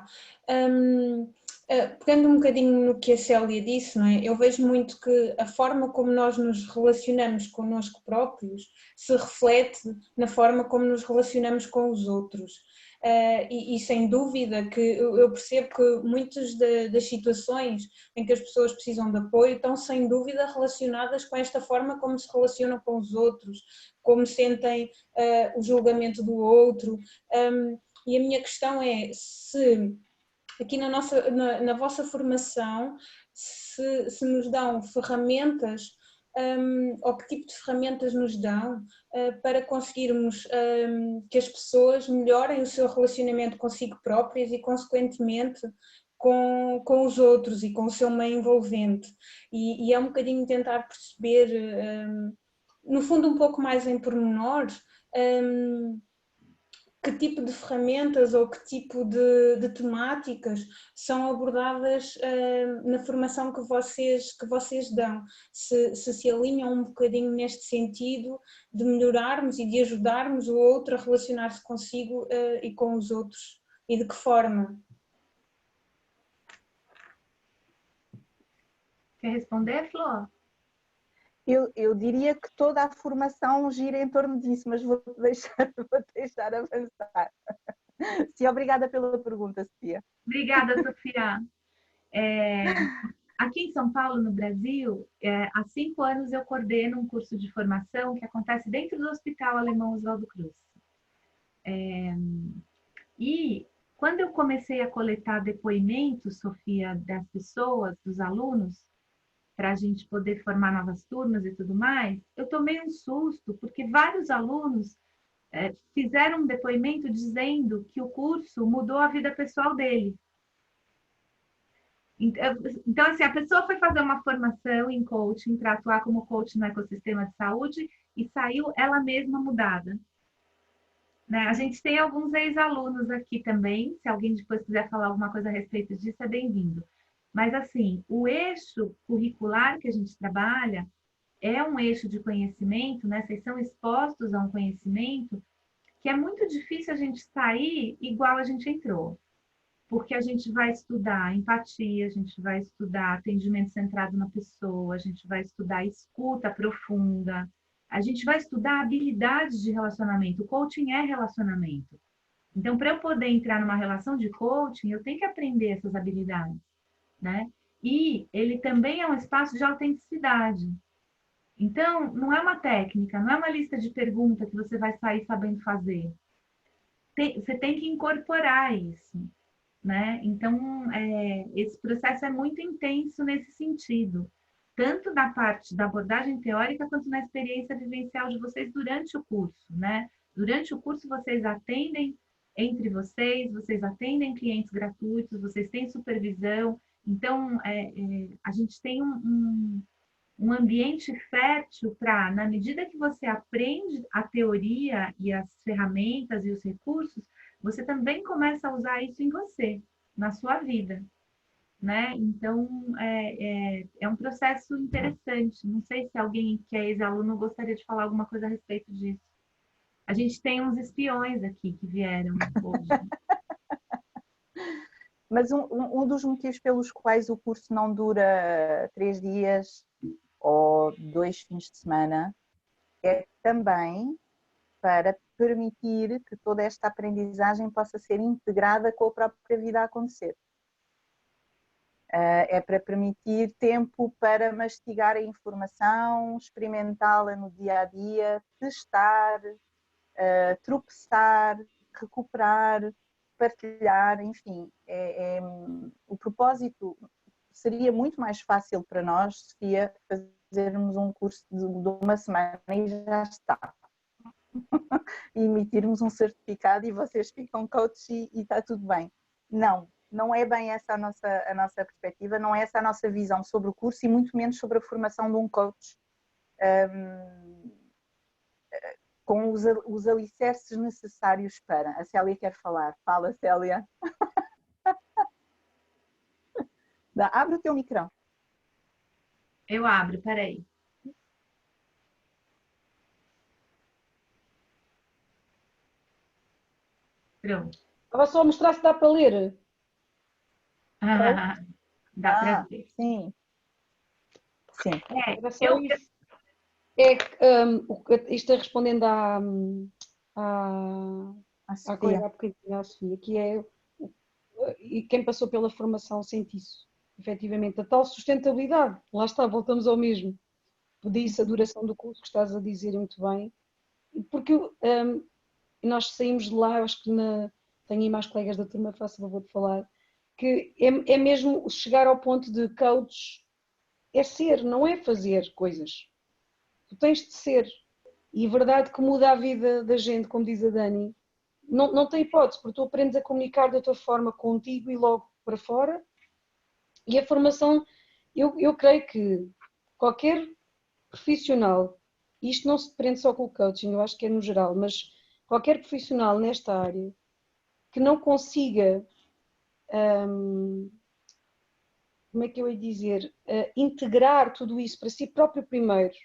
Pegando um bocadinho no que a Célia disse, não é? Eu vejo muito que a forma como nós nos relacionamos connosco próprios se reflete na forma como nos relacionamos com os outros. E sem dúvida que eu percebo que muitas das situações em que as pessoas precisam de apoio estão sem dúvida relacionadas com esta forma como se relacionam com os outros, como sentem o julgamento do outro. E a minha questão é se aqui na vossa formação se nos dão ferramentas ou que tipo de ferramentas nos dão para conseguirmos que as pessoas melhorem o seu relacionamento consigo próprias e consequentemente com os outros e com o seu meio envolvente. E é um bocadinho tentar perceber, no fundo um pouco mais em pormenor, que tipo de ferramentas ou que tipo de temáticas são abordadas na formação que vocês dão, se alinham um bocadinho neste sentido de melhorarmos e de ajudarmos o outro a relacionar-se consigo e com os outros, e de que forma? Quer responder, Flor? Eu diria que toda a formação gira em torno disso, mas vou deixar avançar. Sim, obrigada pela pergunta, Sofia. Obrigada, Sofia. Aqui em São Paulo, no Brasil, há 5 anos eu coordeno um curso de formação que acontece dentro do Hospital Alemão Oswaldo Cruz. E quando eu comecei a coletar depoimentos, Sofia, das pessoas, dos alunos, para a gente poder formar novas turmas e tudo mais, eu tomei um susto, porque vários alunos fizeram um depoimento dizendo que o curso mudou a vida pessoal dele. Então, assim, a pessoa foi fazer uma formação em coaching para atuar como coach no ecossistema de saúde e saiu ela mesma mudada. Né? A gente tem alguns ex-alunos aqui também, se alguém depois quiser falar alguma coisa a respeito disso, é bem-vindo. Mas, assim, o eixo curricular que a gente trabalha é um eixo de conhecimento, né? Vocês são expostos a um conhecimento que é muito difícil a gente sair igual a gente entrou. Porque a gente vai estudar empatia, a gente vai estudar atendimento centrado na pessoa, a gente vai estudar escuta profunda, a gente vai estudar habilidades de relacionamento. O coaching é relacionamento. Então, para eu poder entrar numa relação de coaching, eu tenho que aprender essas habilidades. Né? E ele também é um espaço de autenticidade. Então, não é uma técnica, não é uma lista de perguntas que você vai sair sabendo fazer. Você tem que incorporar isso, né? Então, esse processo é muito intenso nesse sentido. tanto na parte da abordagem teórica quanto na experiência vivencial de vocês durante o curso, né? Durante o curso vocês atendem entre vocês atendem clientes gratuitos, vocês têm supervisão, então a gente tem um ambiente fértil para, na medida que você aprende a teoria e as ferramentas e os recursos, você também começa a usar isso em você, na sua vida, né? Então, é um processo interessante. Não sei se alguém que é ex-aluno gostaria de falar alguma coisa a respeito disso. A gente tem uns espiões aqui que vieram hoje. Mas um dos motivos pelos quais o curso não dura 3 dias ou 2 fins de semana é também para permitir que toda esta aprendizagem possa ser integrada com a própria vida a acontecer. É para permitir tempo para mastigar a informação, experimentá-la no dia a dia, testar, tropeçar, recuperar, partilhar, enfim. O propósito seria muito mais fácil para nós, Sofia, fazermos um curso de uma semana e já está. E emitirmos um certificado e vocês ficam coaches e está tudo bem. Não é bem essa a nossa perspectiva, não é essa a nossa visão sobre o curso e muito menos sobre a formação de um coach com os alicerces necessários para. A Célia quer falar. Fala, Célia. Abre o teu microfone. Eu abro, peraí. Pronto. Estava só a mostrar se dá para ler. Dá para ver. Sim. Sim. Era só isso. Isto é respondendo à coisa há bocadinho, à Sofia, que é, e quem passou pela formação sente isso, efetivamente, a tal sustentabilidade, lá está, voltamos ao mesmo, pedisse a duração do curso, que estás a dizer muito bem, porque nós saímos de lá, eu acho que tenho aí mais colegas da turma, faço favor de falar, que é mesmo chegar ao ponto de coach, é ser, não é fazer coisas. Tu tens de ser. E a verdade que muda a vida da gente, como diz a Dani, não tem hipótese, porque tu aprendes a comunicar da tua forma contigo e logo para fora. E a formação, eu creio que qualquer profissional, isto não se prende só com o coaching, eu acho que é no geral, mas qualquer profissional nesta área que não consiga, como é que eu ia dizer, integrar tudo isso para si próprio primeiro,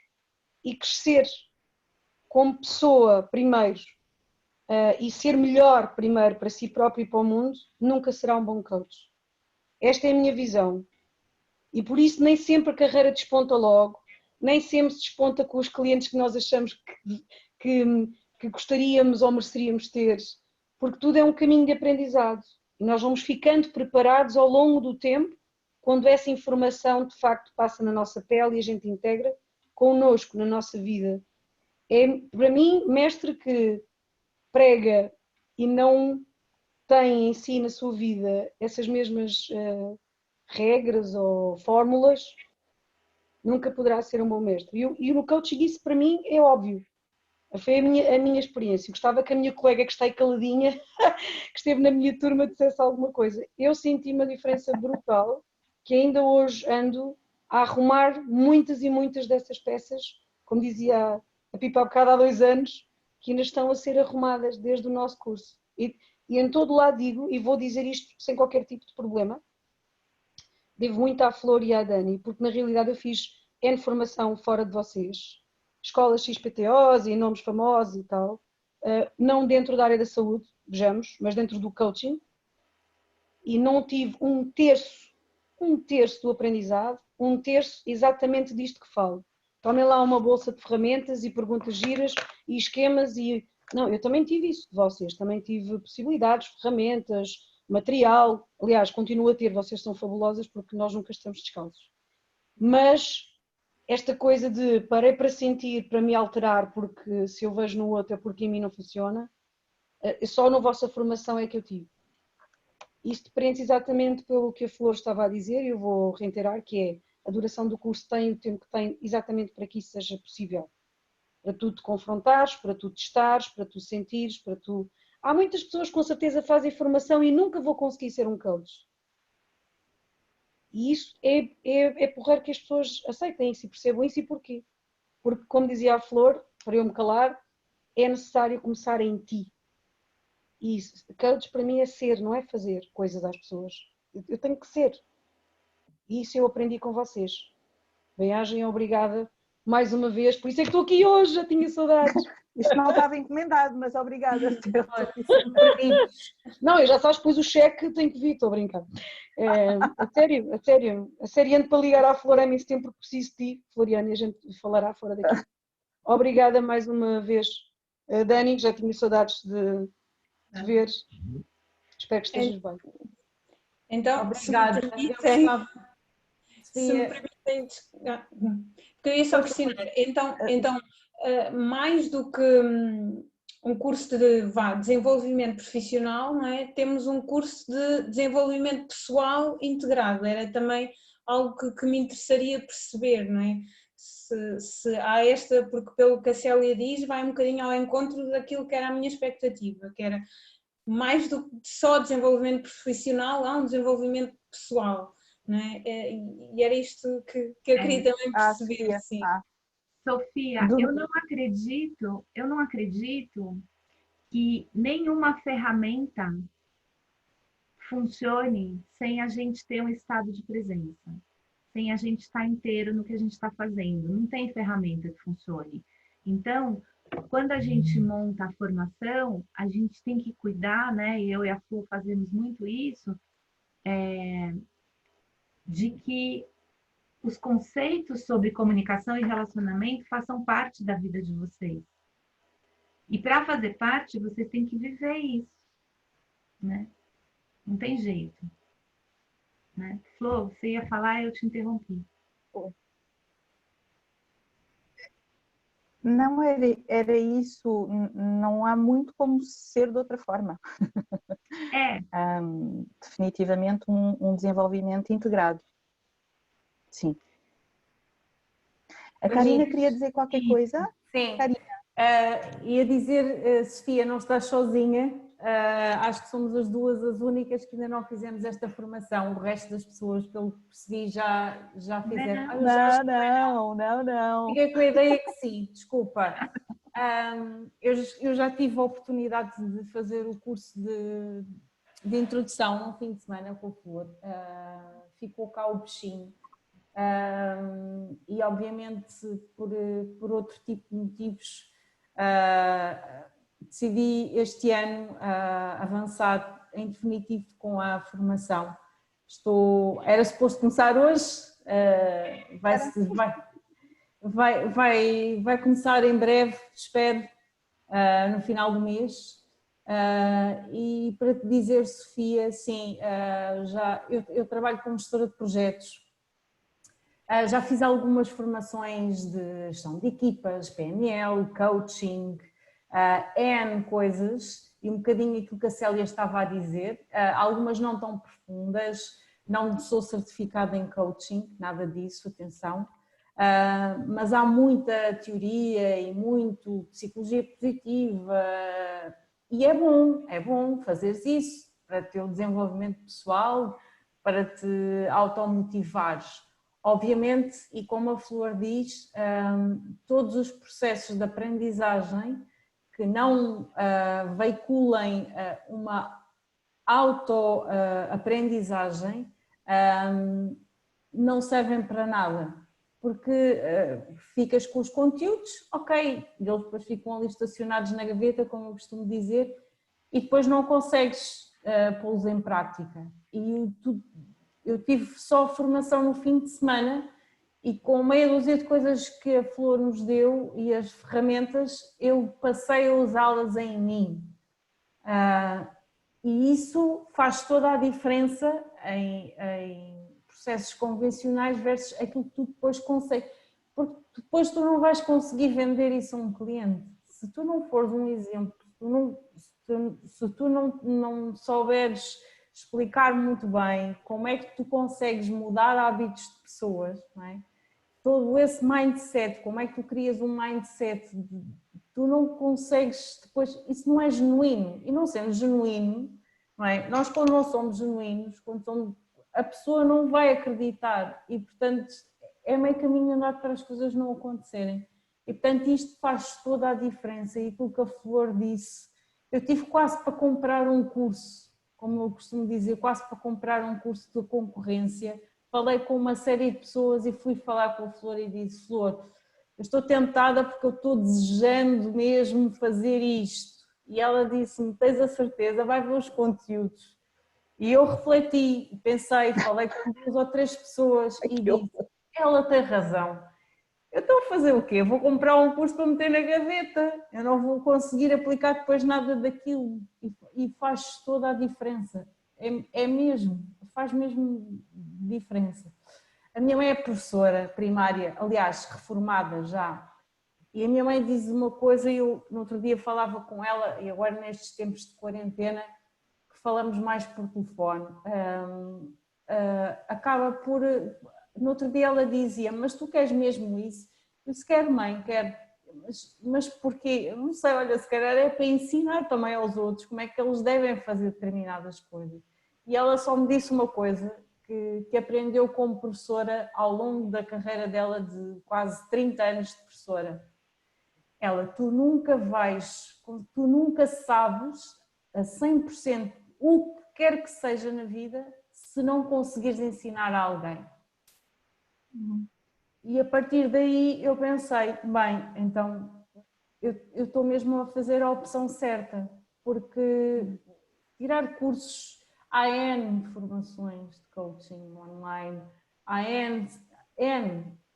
e crescer como pessoa primeiro e ser melhor primeiro para si próprio e para o mundo, nunca será um bom coach. Esta é a minha visão. E por isso nem sempre a carreira desponta logo, nem sempre se desponta com os clientes que nós achamos que gostaríamos ou mereceríamos ter, porque tudo é um caminho de aprendizado. E nós vamos ficando preparados ao longo do tempo, quando essa informação de facto passa na nossa pele e a gente integra connosco na nossa vida. É, para mim, mestre que prega e não tem em si na sua vida essas mesmas regras ou fórmulas, nunca poderá ser um bom mestre. E no coaching isso para mim é óbvio. Foi a minha experiência. Gostava que a minha colega que está aí caladinha, que esteve na minha turma, dissesse alguma coisa. Eu senti uma diferença brutal, que ainda hoje ando a arrumar muitas e muitas dessas peças, como dizia a Pipa há bocado, há 2 anos, que ainda estão a ser arrumadas desde o nosso curso. E em todo lado digo, e vou dizer isto sem qualquer tipo de problema, devo muito à Flor e à Dani, porque na realidade eu fiz N formação fora de vocês, escolas XPTOs e nomes famosos e tal, não dentro da área da saúde, vejamos, mas dentro do coaching, e não tive um terço do aprendizado, 1/3 exatamente disto que falo. Tomem lá uma bolsa de ferramentas e perguntas giras e esquemas e... Não, eu também tive isso de vocês, também tive possibilidades, ferramentas, material, aliás, continuo a ter, vocês são fabulosas porque nós nunca estamos descalços. Mas esta coisa de parei para sentir, para me alterar, porque se eu vejo no outro é porque em mim não funciona, só na vossa formação é que eu tive. Isto prende exatamente pelo que a Flor estava a dizer, e eu vou reiterar, que é a duração do curso tem o tempo que tem exatamente para que isso seja possível. Para tu te confrontares, para tu testares, para tu sentires, para tu... Há muitas pessoas que com certeza fazem formação e nunca vou conseguir ser um coach. E isso é porreiro que as pessoas aceitem isso e percebam isso e porquê. Porque, como dizia a Flor, para eu me calar, é necessário começar em ti. E coach para mim é ser, não é fazer coisas às pessoas. Eu tenho que ser. E isso eu aprendi com vocês. Bem-agem, obrigada mais uma vez. Por isso é que estou aqui hoje, já tinha saudades. Isto não estava encomendado, mas obrigada. Não, eu já sabes, depois o cheque tem que vir, estou a brincar. A sério, ando para ligar à Flor há imenso tempo porque preciso de ti, Floriana, e a gente falará fora daqui. Obrigada mais uma vez, Dani, já tinha saudades de ver. Espero que estejas bem. Então, obrigada. Se me permitem, porque eu ia só questionar, então mais do que um curso de desenvolvimento profissional, não é? Temos um curso de desenvolvimento pessoal integrado, era também algo que me interessaria perceber, não é? Se há esta, porque pelo que a Célia diz, vai um bocadinho ao encontro daquilo que era a minha expectativa, que era mais do que só desenvolvimento profissional, há um desenvolvimento pessoal. Não é? E era isto que eu queria também perceber. Sim. Sofia, eu não acredito que nenhuma ferramenta funcione sem a gente ter um estado de presença, sem a gente estar inteiro no que a gente está fazendo. Não tem ferramenta que funcione. Então, quando a gente monta a formação, a gente tem que cuidar, né? Eu e a Flor fazemos muito isso, de que os conceitos sobre comunicação e relacionamento façam parte da vida de vocês. E para fazer parte, vocês têm que viver isso, né? Não tem jeito. Né? Flor, você ia falar e eu te interrompi. Não era isso, não há muito como ser de outra forma. Definitivamente um desenvolvimento integrado. Sim. A Karina queria dizer qualquer coisa? Sim. Karina. Ia dizer, Sofia, não estás sozinha. Acho que somos as duas as únicas que ainda não fizemos esta formação. O resto das pessoas, pelo que percebi, já fizeram. Não. Fiquei com a ideia que sim, desculpa. Eu já tive a oportunidade de fazer o curso de introdução no fim de semana com a Flor. Ficou cá o bichinho. E obviamente por outro tipo de motivos decidi este ano avançar em definitivo com a formação. Era suposto começar hoje, vai começar em breve, espero, no final do mês. E para te dizer, Sofia, sim, eu trabalho como gestora de projetos. Já fiz algumas formações de gestão de equipas, PNL, coaching, N coisas, e um bocadinho aquilo que a Célia estava a dizer, algumas não tão profundas, não sou certificada em coaching, nada disso, atenção, mas há muita teoria e muito psicologia positiva, e é bom fazeres isso para o teu desenvolvimento pessoal, para te automotivares. Obviamente, e como a Flor diz, todos os processos de aprendizagem que não veiculem uma auto-aprendizagem não servem para nada, porque ficas com os conteúdos, ok, eles depois ficam ali estacionados na gaveta, como eu costumo dizer, e depois não consegues pô-los em prática. E eu tive só formação no fim de semana e com meia dúzia de coisas que a Flor nos deu e as ferramentas, eu passei a usá-las em mim. E isso faz toda a diferença em processos convencionais versus aquilo que tu depois consegues. Porque depois tu não vais conseguir vender isso a um cliente. Se tu não fores um exemplo, se tu não souberes explicar muito bem como é que tu consegues mudar hábitos de pessoas, não é? Todo esse mindset, como é que tu crias um mindset, tu não consegues depois, isso não é genuíno, e não sendo genuíno, não é? Nós quando não somos genuínos, a pessoa não vai acreditar e portanto é meio caminho andado para as coisas não acontecerem. E portanto isto faz toda a diferença e aquilo que a Flor disse, eu tive quase para comprar um curso, como eu costumo dizer, quase para comprar um curso de concorrência. Falei com uma série de pessoas e fui falar com a Flor e disse: Flor, eu estou tentada porque eu estou desejando mesmo fazer isto. E ela disse-me: tens a certeza, vai ver os conteúdos. E eu refleti, pensei, falei com 2 ou 3 pessoas e disse: ela tem razão. Eu estou a fazer o quê? Vou comprar um curso para meter na gaveta, eu não vou conseguir aplicar depois nada daquilo e faz toda a diferença, é mesmo, faz mesmo diferença. A minha mãe é professora primária, aliás, reformada já, e a minha mãe diz uma coisa, eu no outro dia falava com ela, e agora nestes tempos de quarentena, que falamos mais por telefone, acaba por... No outro dia ela dizia: mas tu queres mesmo isso? Eu disse: quero, mãe, quero. Mas porquê? Eu não sei, olha, se calhar é para ensinar também aos outros como é que eles devem fazer determinadas coisas. E ela só me disse uma coisa que aprendeu como professora ao longo da carreira dela de quase 30 anos de professora. Ela: tu nunca sabes a 100% o que quer que seja na vida se não conseguires ensinar a alguém. E a partir daí eu pensei: bem, então eu estou mesmo a fazer a opção certa, porque tirar cursos, há N formações de coaching online, há N,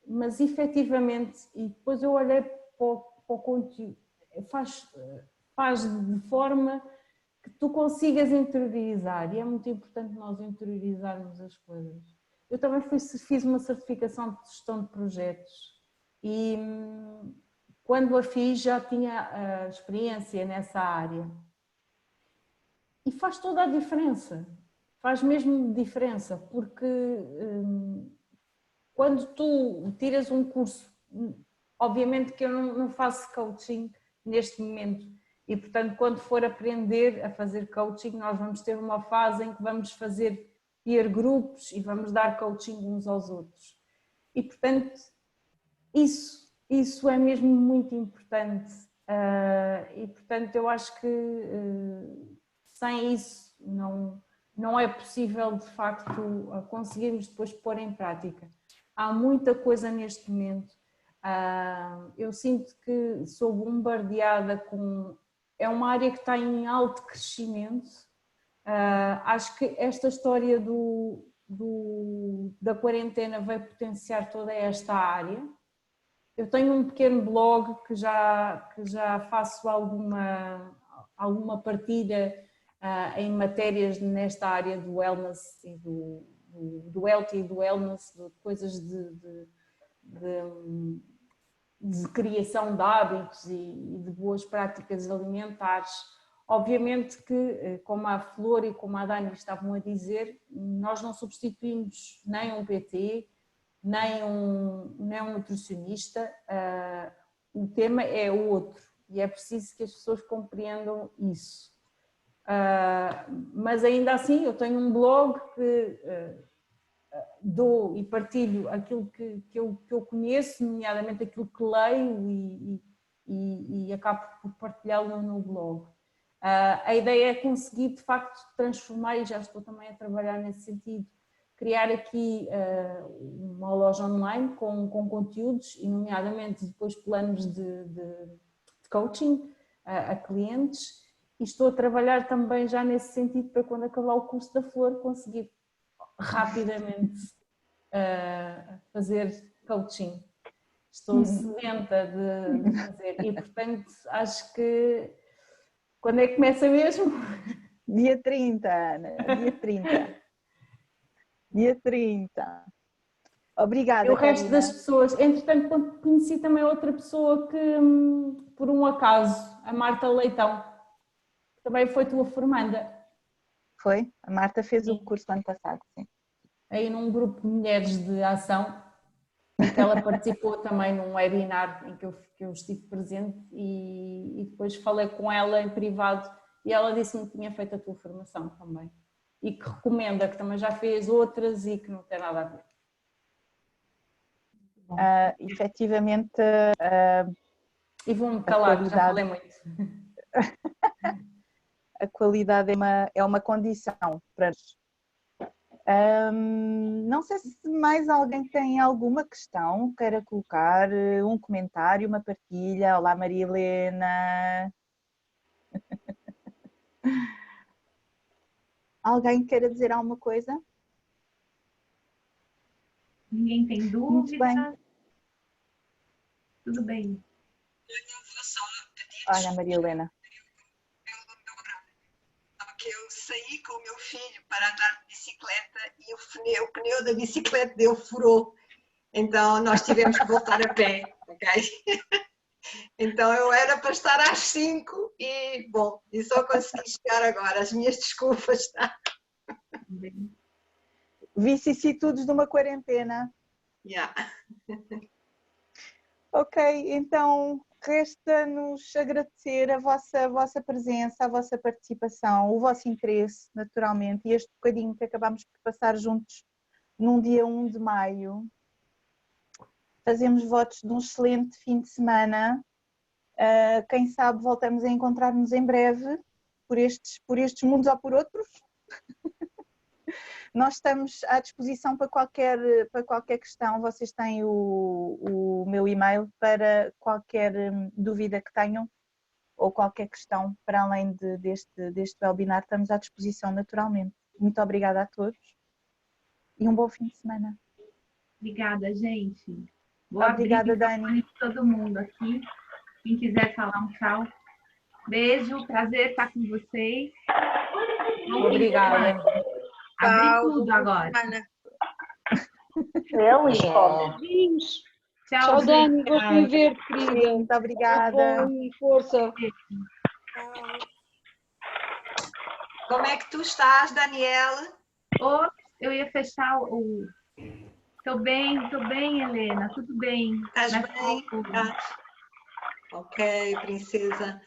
mas efetivamente, e depois eu olhei para o conteúdo, faz de forma que tu consigas interiorizar, e é muito importante nós interiorizarmos as coisas. Eu também fiz uma certificação de gestão de projetos e quando a fiz já tinha experiência nessa área. E faz toda a diferença, faz mesmo diferença, porque quando tu tiras um curso, obviamente que eu não faço coaching neste momento e portanto quando for aprender a fazer coaching nós vamos ter uma fase em que vamos fazer peer grupos e vamos dar coaching uns aos outros. E portanto isso é mesmo muito importante e portanto eu acho que sem isso não é possível de facto conseguirmos depois pôr em prática. Há muita coisa neste momento, eu sinto que sou bombardeada com... É uma área que está em alto crescimento. Acho que esta história da quarentena vai potenciar toda esta área. Eu tenho um pequeno blog que já faço alguma partilha em matérias nesta área do wellness e do health e do wellness, de coisas de criação de hábitos e de boas práticas alimentares. Obviamente que, como a Flor e como a Dani estavam a dizer, nós não substituímos nem um PT, nem um nutricionista, o tema é outro e é preciso que as pessoas compreendam isso. Mas ainda assim eu tenho um blog que dou e partilho aquilo que eu conheço, nomeadamente aquilo que leio e acabo por partilhá-lo no blog. A ideia é conseguir de facto transformar, e já estou também a trabalhar nesse sentido, criar aqui uma loja online com conteúdos e nomeadamente depois planos de coaching a clientes, e estou a trabalhar também já nesse sentido para quando acabar o curso da Flor conseguir rapidamente fazer coaching. Estou sedenta de fazer e portanto acho que quando é que começa mesmo? Dia 30, Ana, dia 30. Dia 30. Obrigada, o resto Karina. das pessoas, entretanto conheci também outra pessoa que por um acaso, a Marta Leitão, que também foi tua formanda. Foi? A Marta fez Sim. o curso ano passado, sim. Aí num grupo de mulheres de ação, em que ela participou também num webinar em que eu estive presente e depois falei com ela em privado e ela disse-me que tinha feito a tua formação também e que recomenda, que também já fez outras e que não tem nada a ver. Efetivamente, E vou-me calar, já falei muito. a qualidade é uma condição para nós. Não sei se mais alguém tem alguma questão, queira colocar um comentário, uma partilha. Olá, Maria Helena. Alguém queira dizer alguma coisa? Ninguém tem Muito bem. dúvida? Tudo bem. Olha, Maria Helena. Que eu saí com o meu filho para andar de bicicleta e o pneu da bicicleta dele furou. Então nós tivemos que voltar a pé, ok? Então eu era para estar às 5 e, bom, e só consegui chegar agora. As minhas desculpas, tá? Vicissitudes de uma quarentena. Yeah. Ok, então resta-nos agradecer a vossa presença, a vossa participação, o vosso interesse, naturalmente, e este bocadinho que acabámos por passar juntos num dia 1 de maio. Fazemos votos de um excelente fim de semana. Quem sabe voltamos a encontrar-nos em breve, por estes mundos ou por outros. Nós estamos à disposição para qualquer questão. Vocês têm o meu e-mail para qualquer dúvida que tenham ou qualquer questão para além deste webinar. Estamos à disposição naturalmente. Muito obrigada a todos e um bom fim de semana. Obrigada, gente. Obrigada, Dani. Todo mundo aqui. Quem quiser falar um tchau. Beijo, prazer estar com vocês. Obrigada. Abri tudo agora. Tchau, Dani. Gosto de ver, querida. Muito obrigada. Bom, força. Como é que tu estás, Daniela? Eu ia fechar o... Tô bem, Helena. Tudo bem. Estás bem? Ok, princesa.